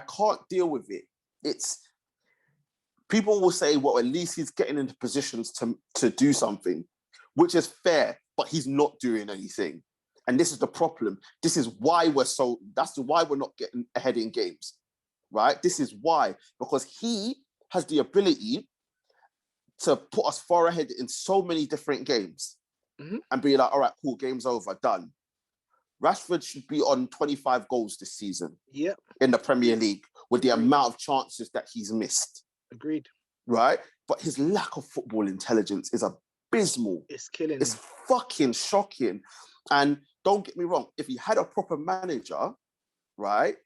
can't deal with it. It's, people will say, well, at least he's getting into positions to do something, which is fair, but he's not doing anything. And this is the problem. This is why that's why we're not getting ahead in games, right? This is why, because he has the ability to put us far ahead in so many different games and be like, all right, cool, game's over, done. Rashford should be on 25 goals this season in the Premier League with the amount of chances that he's missed. Agreed. Right? But his lack of football intelligence is abysmal. It's killing It's fucking shocking. And don't get me wrong, if he had a proper manager, right,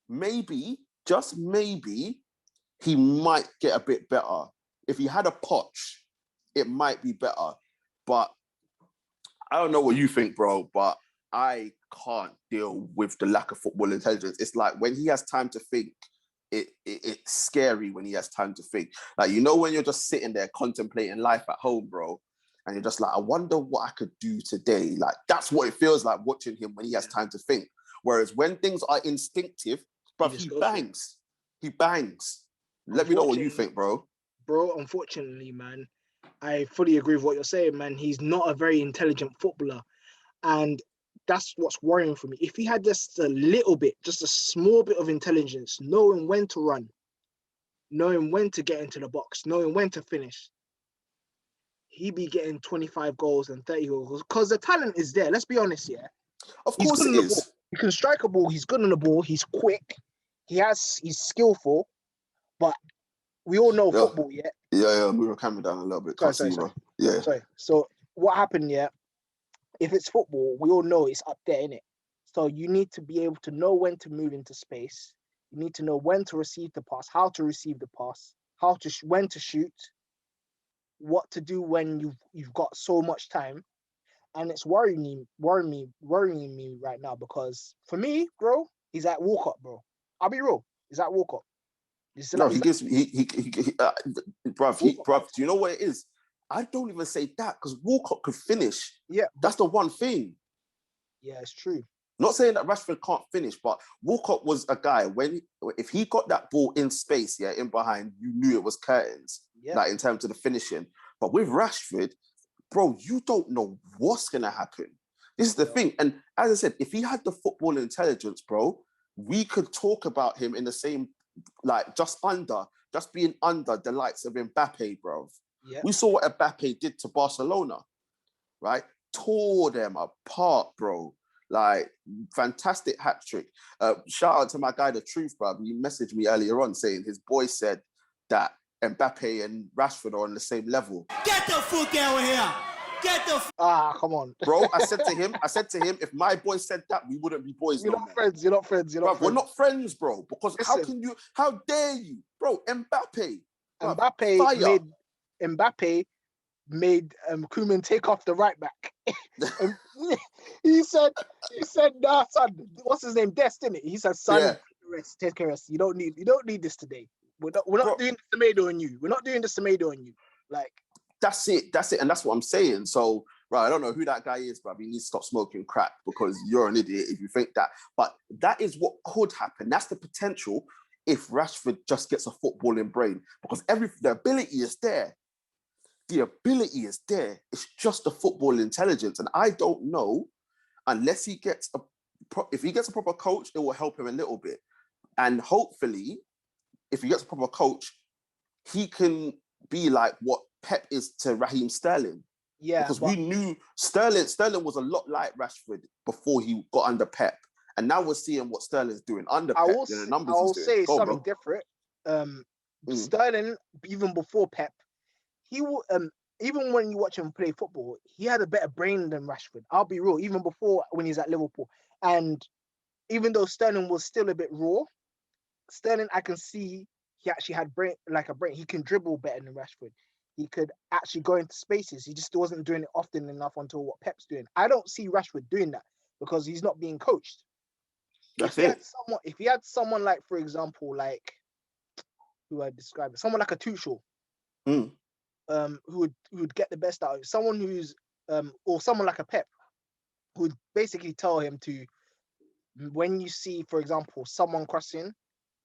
maybe, just maybe, he might get a bit better. If he had a Poch, it might be better. But I don't know what you think, bro, but I can't deal with the lack of football intelligence. It's like when he has time to think, it's scary when he has time to think. Like, you know, when you're just sitting there contemplating life at home, bro, and you're just like, I wonder what I could do today. Like, that's what it feels like watching him when he has time to think. Whereas when things are instinctive, bro, he bangs. He bangs. Let me know what you think, bro. Bro, unfortunately, man, I fully agree with what you're saying, man. He's not a very intelligent footballer. And that's what's worrying for me. If he had just a little bit, just a small bit of intelligence, knowing when to run, knowing when to get into the box, knowing when to finish, he'd be getting 25 goals and 30 goals because the talent is there. Let's be honest, yeah. Of course it is. He can strike a ball. He's good on the ball. He's quick. He's skillful. But we all know football, yeah? Yeah, move the camera down a little bit. Sorry. Yeah. Sorry. So what happened, yeah? If it's football, we all know it's up there, innit? So you need to be able to know when to move into space. You need to know when to receive the pass, how to receive the pass, when to shoot. what to do when you've got so much time, and it's worrying me right now because for me, bro, he's at Walcott, bro. I'll be real, he's at Walcott. No, he gives bruv, Walcott. do you know what it is? I don't even say that because Walcott could finish. Yeah, That's the one thing. yeah, it's true. Not saying that Rashford can't finish, but Walcott was a guy if he got that ball in space, yeah, in behind, you knew it was curtains, Yeah. like in terms of the finishing. But with Rashford, bro, you don't know what's gonna happen. This is the thing. And as I said, if he had the football intelligence, bro, we could talk about him in the same, like just being under the likes of Mbappe, bro. Yeah. We saw what Mbappe did to Barcelona, right? Tore them apart, bro. Like, fantastic hat trick. Shout out to my guy, The Truth, bro. He messaged me earlier on saying his boy said that Mbappe and Rashford are on the same level. Get the fuck out of here! Get the Come on. Bro, I said to him, if my boy said that, we wouldn't be boys You're no not more. friends. You're not friends. Bro, we're not friends, bro. Because Listen. how dare you? Bro, Mbappe. Bro, Mbappe made Koeman take off the right back. he said, nah, son, what's his name? Destiny. He said, son, Yeah. take a rest. You don't need this today. We're not doing this tomato on you. We're not doing this tomato on you. Like, that's it. And that's what I'm saying. So, right, I don't know who that guy is, but he needs to stop smoking crack because you're an idiot if you think that. But that is what could happen. That's the potential if Rashford just gets a footballing brain because the ability is there. The ability is there. It's just the football intelligence. And I don't know unless if he gets a proper coach, it will help him a little bit. And hopefully, if he gets a proper coach, he can be like what Pep is to Raheem Sterling. yeah, because we knew Sterling was a lot like Rashford before he got under Pep. And now we're seeing what Sterling's doing under Pep. The numbers I will he's doing. say something different. Sterling, even before Pep, he will even when you watch him play football, he had a better brain than Rashford. I'll be real, even before when he's at Liverpool. And even though Sterling was still a bit raw, Sterling, I can see he actually had a brain. He can dribble better than Rashford. He could actually go into spaces. He just wasn't doing it often enough until what Pep's doing. I don't see Rashford doing that because he's not being coached. That's it. If he had someone like, for example, like who I describe it, someone like a Tuchel, who would get the best out of it. Someone who's or someone like a Pep, who would basically tell him to, when you see, for example, someone crossing,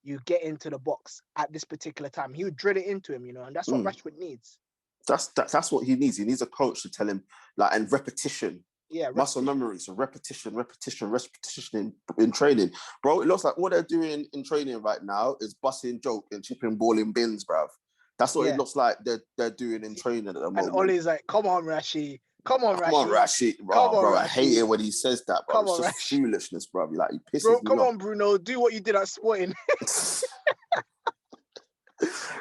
you get into the box at this particular time. He would drill it into him, and that's what Rashford needs. That's what he needs. He needs a coach to tell him, like, and repetition. Yeah, muscle memory. So repetition in training. Bro, it looks like what they're doing in training right now is busting joke and chipping ball in bins, bruv. That's what it looks like they're doing in training at the moment. And Ollie's like, come on, Rashi. Come on, Rashi. Bro, I hate it when he says that, bro. It's just foolishness, bro. Like, he pisses me off. Come on, Bruno. Do what you did at Sporting.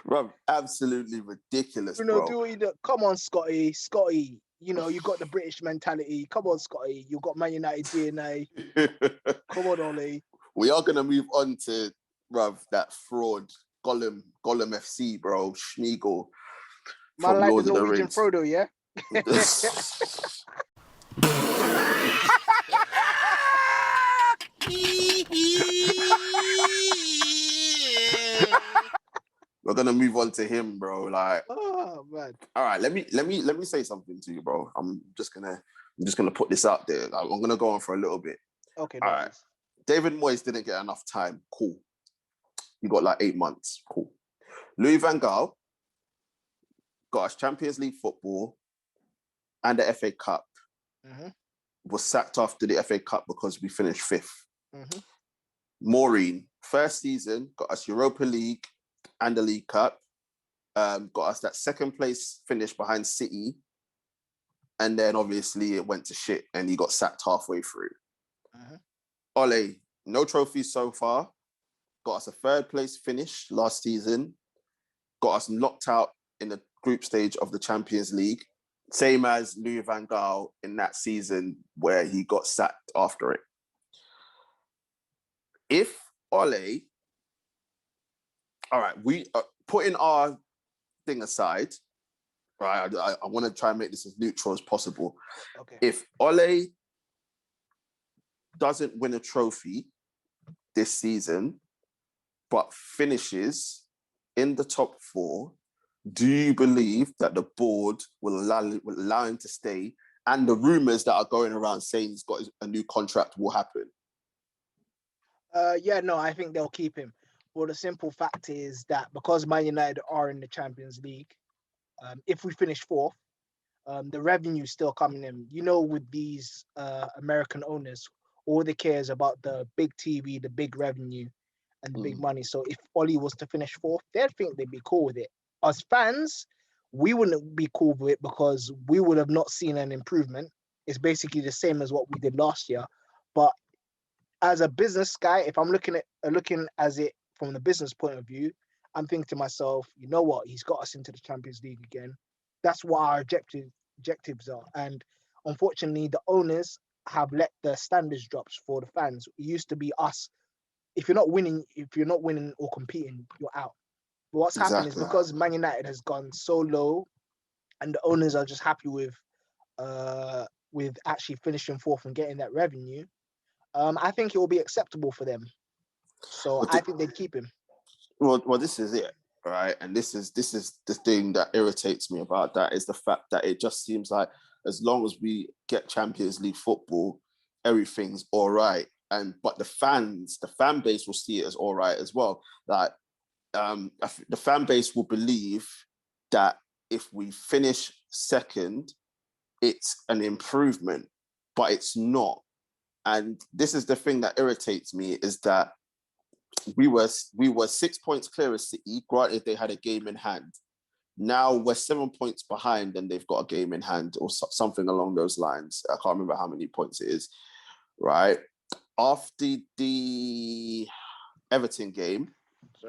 Bro, absolutely ridiculous, Bruno, bro. do what you do. Come on, Scotty. You got the British mentality. Come on, Scotty. You got Man United DNA. Come on, Ollie. We are going to move on to, bruv, that fraud, Gollum FC, bro, Schmeagol. Man, like the Norwegian Frodo, yeah? We're gonna move on to him, bro. Like, oh man. All right, let me say something to you, bro. I'm just gonna put this out there. Like, I'm gonna go on for a little bit. Okay. All right. David Moyes didn't get enough time. Cool. You got like 8 months. Cool. Louis van Gaal got us Champions League football and the FA Cup. Was sacked after the FA Cup because we finished 5th. Maureen, first season, got us Europa League and the League Cup. Got us that second place finish behind City. And then obviously it went to shit and he got sacked halfway through. Ole, no trophies so far. Got us a 3rd place finish last season. Got us knocked out in the group stage of the Champions League. Same as Louis van Gaal in that season where he got sacked after it. If Ole, all right, we putting our thing aside, right? I want to try and make this as neutral as possible. Okay. If Ole doesn't win a trophy this season, but finishes in the top 4, do you believe that the board will allow him to stay? And the rumours that are going around saying he's got a new contract will happen? Yeah, no, I think they'll keep him. Well, the simple fact is that because Man United are in the Champions League, if we finish 4th, the revenue's still coming in. You know, with these American owners, all they care is about the big TV, the big revenue, and the big money. So if Oli was to finish 4th, they'd think they'd be cool with it. As fans, we wouldn't be cool with it because we would have not seen an improvement. It's basically the same as what we did last year. But as a business guy, if I'm looking as it from the business point of view, I'm thinking to myself, you know what? He's got us into the Champions League again. That's what our objectives are. And unfortunately, the owners have let the standards drop for the fans. It used to be us. If you're not winning or competing, you're out. But what's happened is because Man United has gone so low, and the owners are just happy with actually finishing 4th and getting that revenue. I think it will be acceptable for them. So I think they'd keep him. Well, this is it, right? And this is the thing that irritates me about that is the fact that it just seems like as long as we get Champions League football, everything's all right. But the fan base will see it as all right as well. Like the fan base will believe that if we finish 2nd, it's an improvement, but it's not. And this is the thing that irritates me is that we were 6 points clear of City. Granted, they had a game in hand. Now we're 7 points behind and they've got a game in hand or something along those lines. I can't remember how many points it is, right? After the Everton game,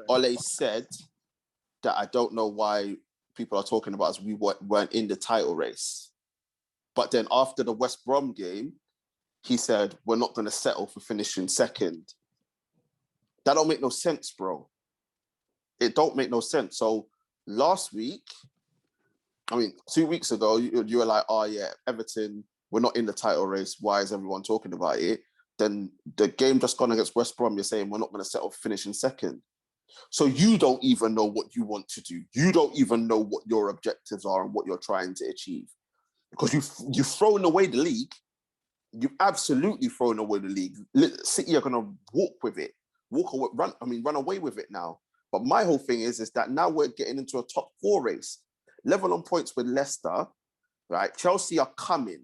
Ole said that I don't know why people are talking about us. We weren't in the title race. But then after the West Brom game, he said, we're not going to settle for finishing 2nd. That don't make no sense, bro. It don't make no sense. So last week, 2 weeks ago, you were like, oh yeah, Everton, we're not in the title race. Why is everyone talking about it? Then the game just gone against West Brom, you're saying we're not going to settle for finishing 2nd. So you don't even know what you want to do. You don't even know what your objectives are and what you're trying to achieve. Because you've thrown away the league. You've absolutely thrown away the league. City are going to walk with it. Run away with it now. But my whole thing is that now we're getting into a top 4 race. Level on points with Leicester, right? Chelsea are coming,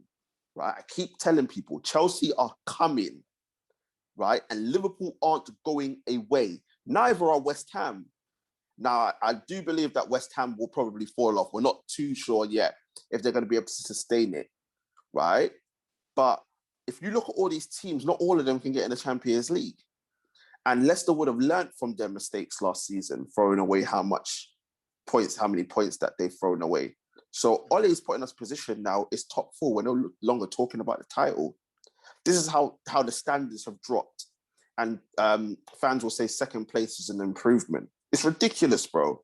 right? I keep telling people, Chelsea are coming, right? And Liverpool aren't going away. Neither are West Ham. Now, I do believe that West Ham will probably fall off. We're not too sure yet if they're going to be able to sustain it, right? But if you look at all these teams, not all of them can get in the Champions League. And Leicester would have learned from their mistakes last season, throwing away how many points that they've thrown away. So Ole's putting us position now is top 4. We're no longer talking about the title. This is how the standards have dropped. And fans will say 2nd place is an improvement. It's ridiculous, bro.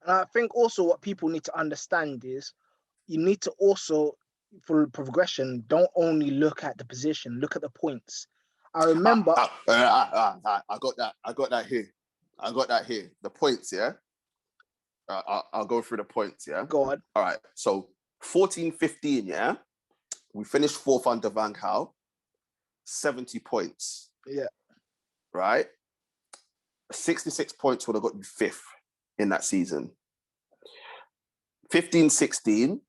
And I think also what people need to understand is you need to also, for progression, don't only look at the position, look at the points. I remember... I got that here. The points, yeah? I'll go through the points, yeah? Go on. All right, so 14-15, yeah? We finished 4th under Van Gaal, 70 points. Yeah. Right? 66 points would have got you 5th in that season. 15-16,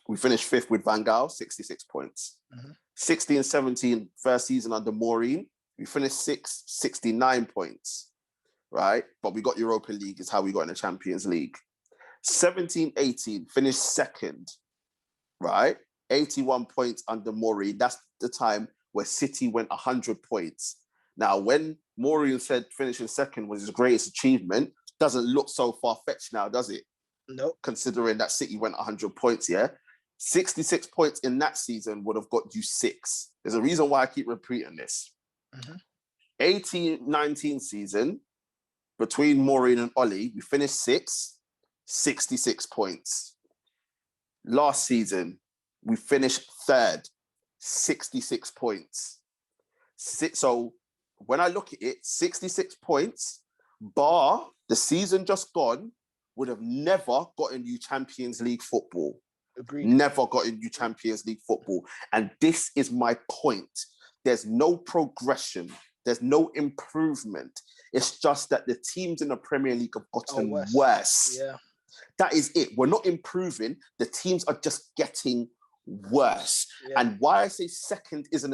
we finished 5th with Van Gaal, 66 points. 16-17, first season under Maureen, we finished 6th, 69 points, right? But we got Europa League is how we got in the Champions League. 17-18, finished 2nd, right? 81 points under Maureen. That's the time where City went 100 points. Now, when Maureen said finishing 2nd was his greatest achievement, doesn't look so far-fetched now, does it? No. Considering that City went 100 points, yeah? 66 points in that season would have got you 6. There's a reason why I keep repeating this. 18-19 season, between Maureen and Ollie, we finished 6th, 66 points. Last season, we finished third, 66 points. So when I look at it, 66 points, bar the season just gone, would have never gotten you Champions League football. Agreed. Never gotten you Champions League football. And this is my point. There's no progression. There's no improvement. It's just that the teams in the Premier League have gotten worse. Yeah. That is it. We're not improving. The teams are just getting worse. Yeah. And why I say second isn't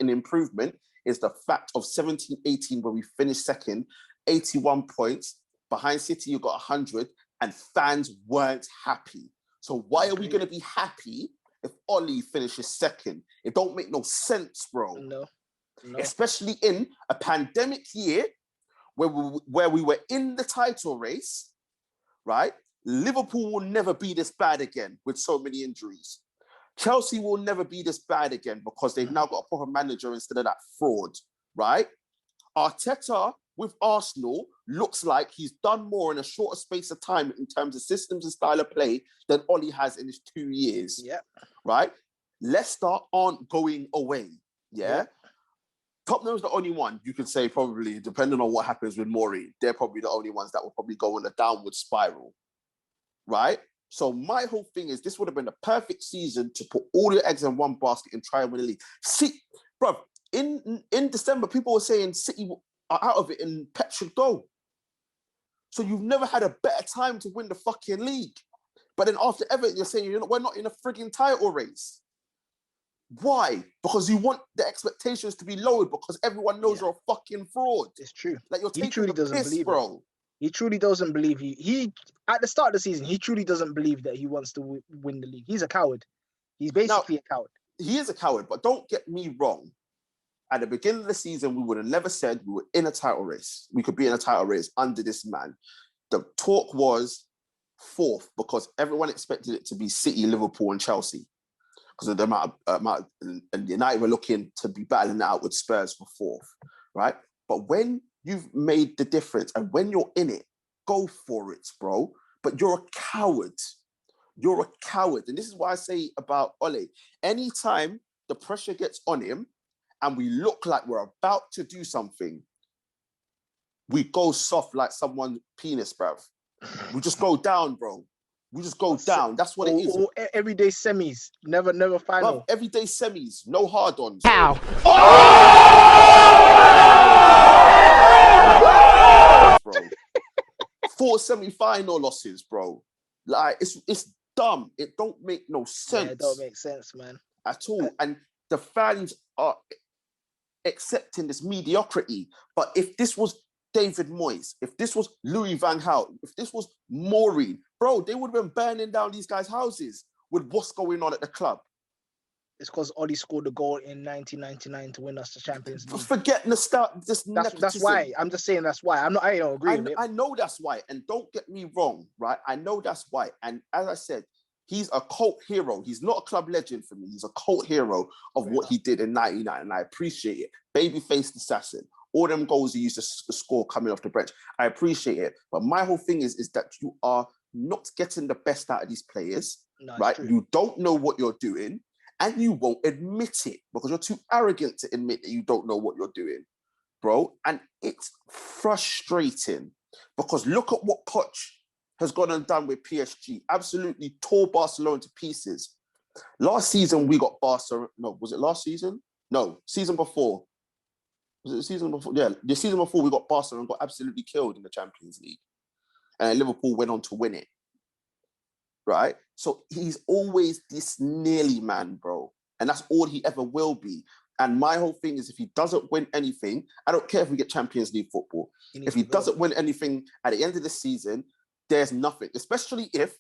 an improvement is the fact of 17-18 where we finished second, 81 points. Behind City, you got 100, and fans weren't happy. So why are we going to be happy if Oli finishes second? It don't make no sense, bro. No. Especially in a pandemic year where we were in the title race, right? Liverpool will never be this bad again with so many injuries. Chelsea will never be this bad again because they've now got a proper manager instead of that fraud, right? Arteta with Arsenal looks like he's done more in a shorter space of time in terms of systems and style of play than Oli has in his 2 years. Yeah. Right? Leicester aren't going away. Yeah. Tottenham's the only one you could say probably, depending on what happens with Mori, they're probably the only ones that will probably go in a downward spiral. Right? So my whole thing is this would have been the perfect season to put all your eggs in one basket and try and win the league. See, bro, in December, people were saying City are out of it and Pep should go. So you've never had a better time to win the fucking league. But then after Everton, you're saying we're not in a frigging title race. Why? Because you want the expectations to be lowered because everyone knows you're a fucking fraud. It's true. Like you're taking He truly doesn't piss, believe bro. it. He truly doesn't believe he at the start of the season, he truly doesn't believe that he wants to win the league. He's a coward. He's basically a coward. He is a coward, but don't get me wrong. At the beginning of the season, we would have never said we were in a title race. We could be in a title race under this man. The talk was fourth because everyone expected it to be City, Liverpool, and Chelsea because of the amount and United were looking to be battling it out with Spurs for fourth, right? But when you've made the difference and when you're in it, go for it, bro. But you're a coward. You're a coward. And this is what I say about Ole. Anytime the pressure gets on him, and we look like we're about to do something, we go soft like someone's penis, bruv. We just go down, bro. We just go down. That's what it is. Or everyday semis, never final. Bruv, everyday semis, no hard-ons. How? Bro. 4 semi-final losses, bro. Like, it's dumb. It don't make no sense. Yeah, it don't make sense, man. At all. And the fans are accepting this mediocrity. But if this was David Moyes, if this was Louis van Gaal, if this was Maureen, bro, they would have been burning down these guys' houses with what's going on at the club. It's because Oli scored a goal in 1999 to win us the Champions League. Forgetting the start. That's why. I'm just saying that's why. I don't agree with it. I know that's why. And don't get me wrong, right? I know that's why. And as I said, he's a cult hero. He's not a club legend for me. He's a cult hero of what he did in 99. And I appreciate it. Baby-faced assassin. All them goals he used to score coming off the bench. I appreciate it. But my whole thing is that you are not getting the best out of these players, right? True. You don't know what you're doing and you won't admit it because you're too arrogant to admit that you don't know what you're doing, bro. And it's frustrating because look at what Poch has gone and done with PSG. Absolutely tore Barcelona to pieces. Last season, we got Barcelona. No, was it last season? No, season before. Was it the season before? Yeah, the season before we got Barcelona and got absolutely killed in the Champions League. And Liverpool went on to win it. Right? So he's always this nearly man, bro. And that's all he ever will be. And my whole thing is if he doesn't win anything, I don't care if we get Champions League football. If he doesn't win anything at the end of the season, there's nothing. Especially if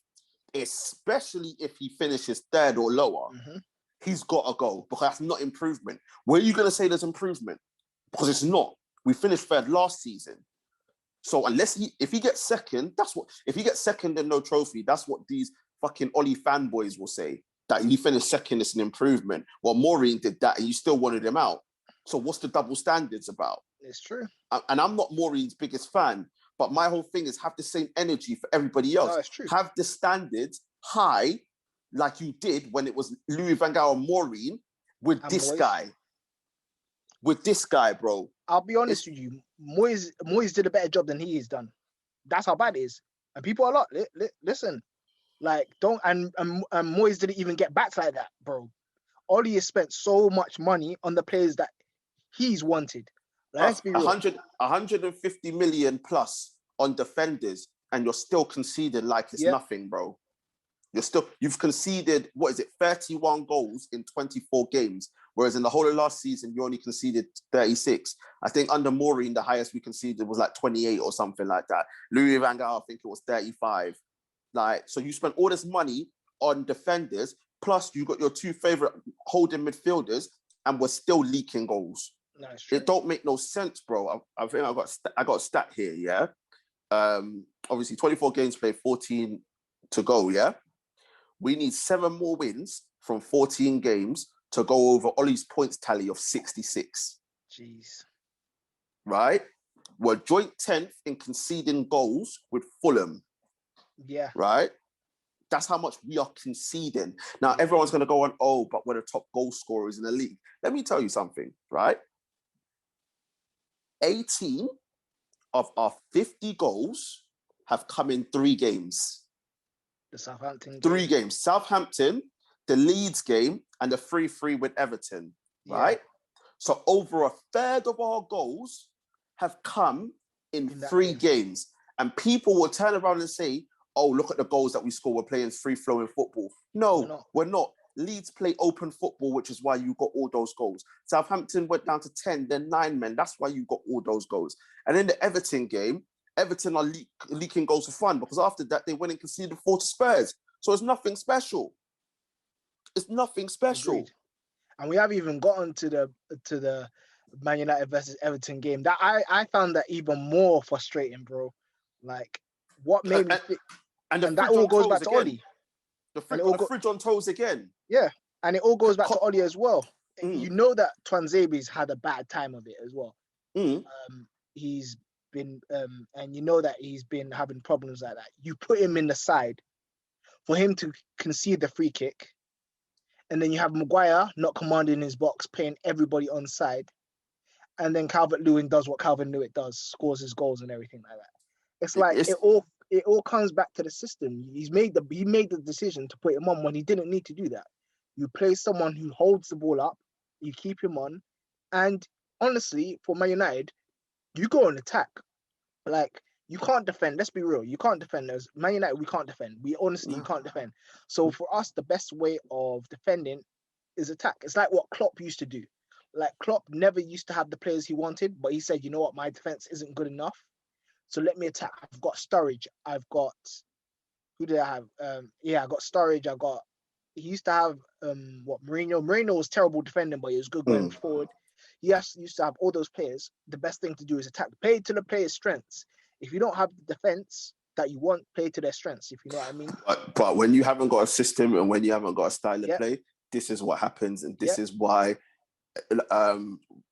he finishes third or lower, he's got to go because that's not improvement. Where are you going to say there's improvement? Because it's not. We finished third last season. So if he gets second, if he gets second and no trophy, that's what these fucking Oli fanboys will say. That he finished second is an improvement. Well, Maureen did that and you still wanted him out. So what's the double standards about? It's true. And I'm not Maureen's biggest fan, But my whole thing is have the same energy for everybody else. No, it's true. Have the standards high, like you did when it was Louis van Gaal and Maureen with And this Moyes. guy. With this guy, bro. I'll be honest with you. Moyes did a better job than he has done. That's how bad it is. And people are listen, like and Moyes didn't even get backed like that, bro. Ollie has spent so much money on the players that he's wanted. Let's be real. 150 million plus on defenders, and you're still conceding like it's nothing, bro. You've conceded, 31 goals in 24 games, whereas in the whole of last season, you only conceded 36. I think under Maureen, the highest we conceded was like 28 or something like that. Louis van Gaal, I think it was 35. So you spent all this money on defenders, plus you got your two favorite holding midfielders, and we're still leaking goals. No, it's true. It don't make no sense, bro. I think I got a stat here, yeah? Obviously, 24 games played, 14 to go, yeah? We need 7 more wins from 14 games to go over Ollie's points tally of 66. Jeez. Right? We're joint 10th in conceding goals with Fulham. Yeah. Right? That's how much we are conceding. Now, everyone's going to go on, but we're the top goal scorers in the league. Let me tell you something, right? 18 of our 50 goals have come in 3 games. The Southampton game. 3 games. Southampton, the Leeds game, and the 3-3 with Everton, right? So over a third of our goals have come in 3 games. And people will turn around and say, look at the goals that we score. We're playing free-flowing football. No, we're not. Leeds play open football, which is why you got all those goals. Southampton went down to 10, then 9 men. That's why you got all those goals. And in the Everton game, Everton are leaking goals for fun because after that, they went and conceded 4 to Spurs. So it's nothing special. It's nothing special. Agreed. And we haven't even gotten to the Man United versus Everton game. That I found that even more frustrating, bro. Like, what made me think... And that all goes back to Ollie. The fridge on toes again. Yeah, and it all goes back to Ollie as well. You know that Twanzebe's had a bad time of it as well. He's been, and you know that he's been having problems like that. You put him in the side for him to concede the free kick, and then you have Maguire not commanding his box, playing everybody on side, and then Calvert-Lewin does what Calvert-Lewin does, scores his goals and everything like that. It's like it all comes back to the system. He made the decision to put him on when he didn't need to do that. You play someone who holds the ball up, you keep him on, and honestly, for Man United, you go and attack. Like, you can't defend. Let's be real. You can't defend. As Man United, we can't defend. We honestly can't defend. So for us, the best way of defending is attack. It's like what Klopp used to do. Like, Klopp never used to have the players he wanted, but he said, you know what, my defense isn't good enough. So let me attack. I've got Sturridge. I've got, who did I have? I got Sturridge. He used to have, Mourinho. Mourinho was terrible defending, but he was good going forward. He used to have all those players. The best thing to do is attack. Play to the players' strengths. If you don't have the defense that you want, play to their strengths, if you know what I mean. But when you haven't got a system and when you haven't got a style of play, this is what happens. And this is why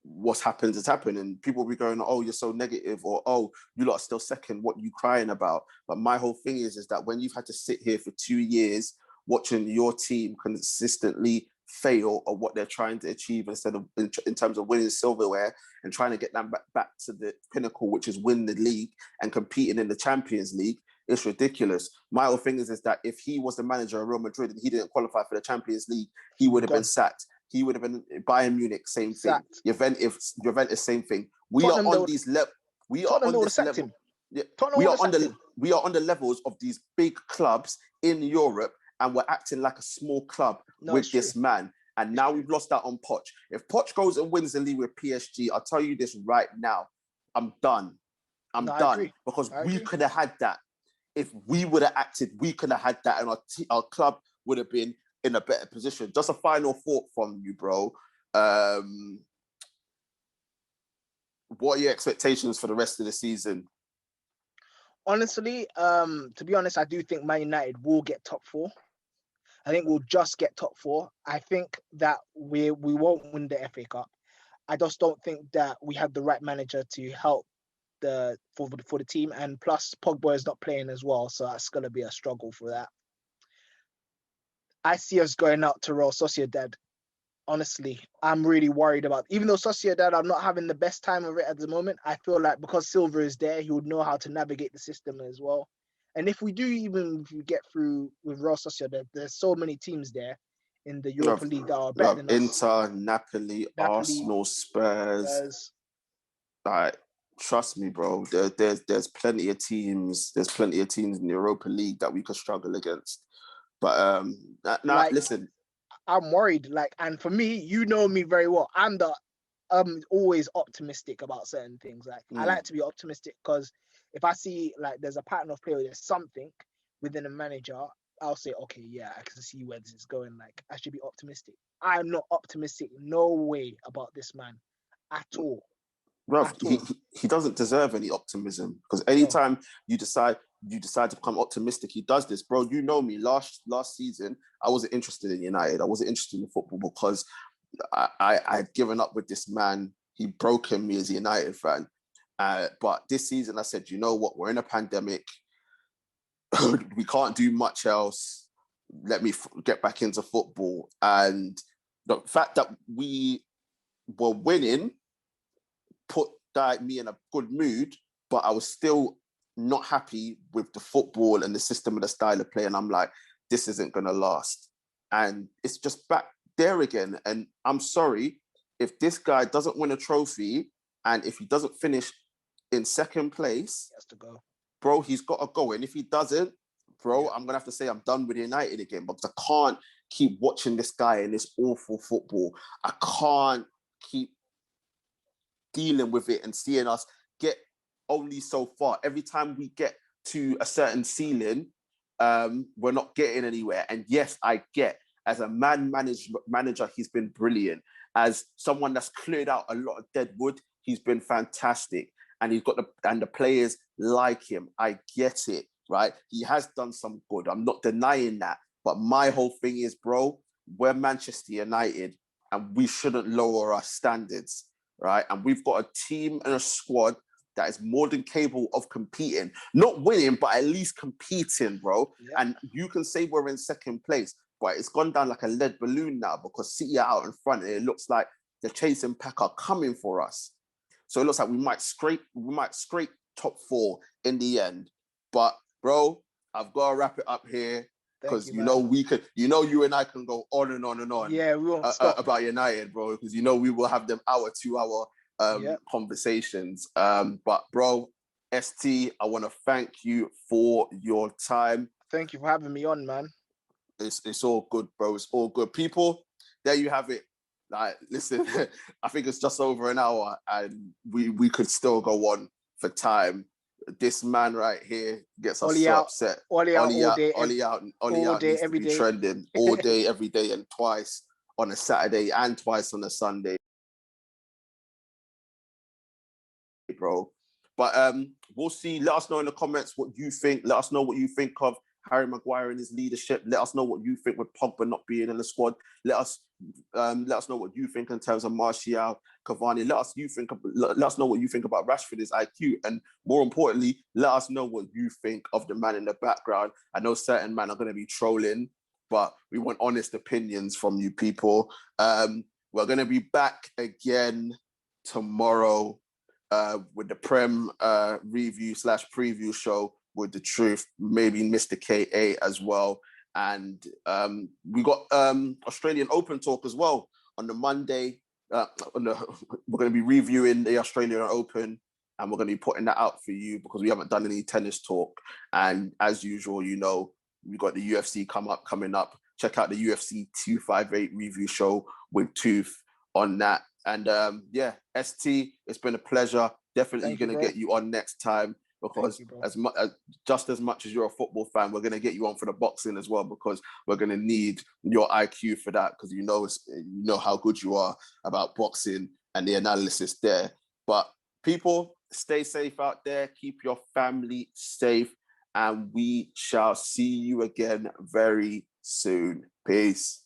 what's happened has happened. And people will be going, you're so negative, or, you lot are still second. What are you crying about? But my whole thing is that when you've had to sit here for 2 years watching your team consistently fail at what they're trying to achieve instead of in terms of winning silverware and trying to get them back to the pinnacle, which is win the league and competing in the Champions League, it's ridiculous. My whole thing is that if he was the manager of Real Madrid and he didn't qualify for the Champions League, he would have been sacked. He would have been Bayern Munich, same thing. Juventus, same thing. We are on these levels. We are on this level. Yeah, we are on the levels of these big clubs in Europe, and we're acting like a small club with this man. And now we've lost that on Poch. If Poch goes and wins the league with PSG, I'll tell you this right now, I'm done. I'm done. Because we could have had that. If we would have acted, we could have had that, and our club would have been in a better position. Just a final thought from you, bro. What are your expectations for the rest of the season? Honestly, to be honest, I do think Man United will get top 4. I think we'll just get top 4. I think that we won't win the FA Cup. I just don't think that we have the right manager to help for the team, and plus Pogba is not playing as well, so that's gonna be a struggle for that. I see us going out to Real Sociedad. Honestly, I'm really worried about. Even though Sociedad, I'm not having the best time of it at the moment. I feel like because Silva is there, he would know how to navigate the system as well. And if we get through with Real Sociedad, there's so many teams there in the Europa League that are better than us. Inter, Napoli, Arsenal, Spurs. Like, trust me, bro. There's plenty of teams. There's plenty of teams in the Europa League that we could struggle against. But listen, I'm worried. And for me, you know me very well. I'm always optimistic about certain things. I like to be optimistic because if I see there's a pattern of play or there's something within a manager, I'll say, okay, yeah, I can see where this is going. I should be optimistic. I'm not optimistic, no way about this man at all. Bro, he doesn't deserve any optimism because anytime you decide to become optimistic, he does this, bro. You know me. Last season, I wasn't interested in United. I wasn't interested in football because I'd given up with this man. He broken me as a United fan. But this season, I said, you know what? We're in a pandemic. We can't do much else. Let me get back into football. And the fact that we were winning put me in a good mood, but I was still not happy with the football and the system and the style of play. And I'm like, this isn't going to last. And it's just back there again. And I'm sorry, if this guy doesn't win a trophy and if he doesn't finish in second place, he has to go. Bro, he's got to go. And if he doesn't, bro, I'm going to have to say I'm done with United again because I can't keep watching this guy in this awful football. I can't keep dealing with it and seeing us get only so far. Every time we get to a certain ceiling, we're not getting anywhere. And yes, I get, as a manager, he's been brilliant. As someone that's cleared out a lot of dead wood, he's been fantastic. And he's got the players like him. I get it, right? He has done some good. I'm not denying that. But my whole thing is, bro, we're Manchester United and we shouldn't lower our standards. Right, and we've got a team and a squad that is more than capable of competing, not winning, but at least competing, bro. Yeah. And you can say we're in second place, but it's gone down like a lead balloon now because City are out in front, and it looks like the chasing pack are coming for us. So it looks like we might scrape top 4 in the end. But bro, I've got to wrap it up here. Because you you and I can go on and on and on. Yeah, we won't stop about United, bro. Because we will have them 2 hour conversations. But bro, ST, I want to thank you for your time. Thank you for having me on, man. It's all good, bro. It's all good. People, there you have it. Listen, I think it's just over an hour, and we could still go on for time. This man right here gets us so upset. Ollie out needs to be trending all day, every day, and twice on a Saturday and twice on a Sunday, bro. But we'll see. Let us know in the comments what you think. Let us know what you think of Harry Maguire and his leadership. Let us know what you think with Pogba not being in the squad. Let us know what you think in terms of Martial, Cavani. Let us know what you think about Rashford's IQ, and more importantly, let us know what you think of the man in the background. I know certain men are going to be trolling, but we want honest opinions from you people. We're going to be back again tomorrow with the Prem review/preview show with the truth, maybe Mr. KA as well. And we got Australian Open talk as well on the Monday. We're going to be reviewing the Australian Open, and we're going to be putting that out for you because we haven't done any tennis talk. And as usual, we got the UFC coming up. Check out the UFC 258 review show with Tooth on that. And ST, it's been a pleasure. Definitely going to get you on next time. Because just as much as you're a football fan, we're going to get you on for the boxing as well, because we're going to need your IQ for that, because you know how good you are about boxing and the analysis there. But people, stay safe out there. Keep your family safe, and we shall see you again very soon. Peace.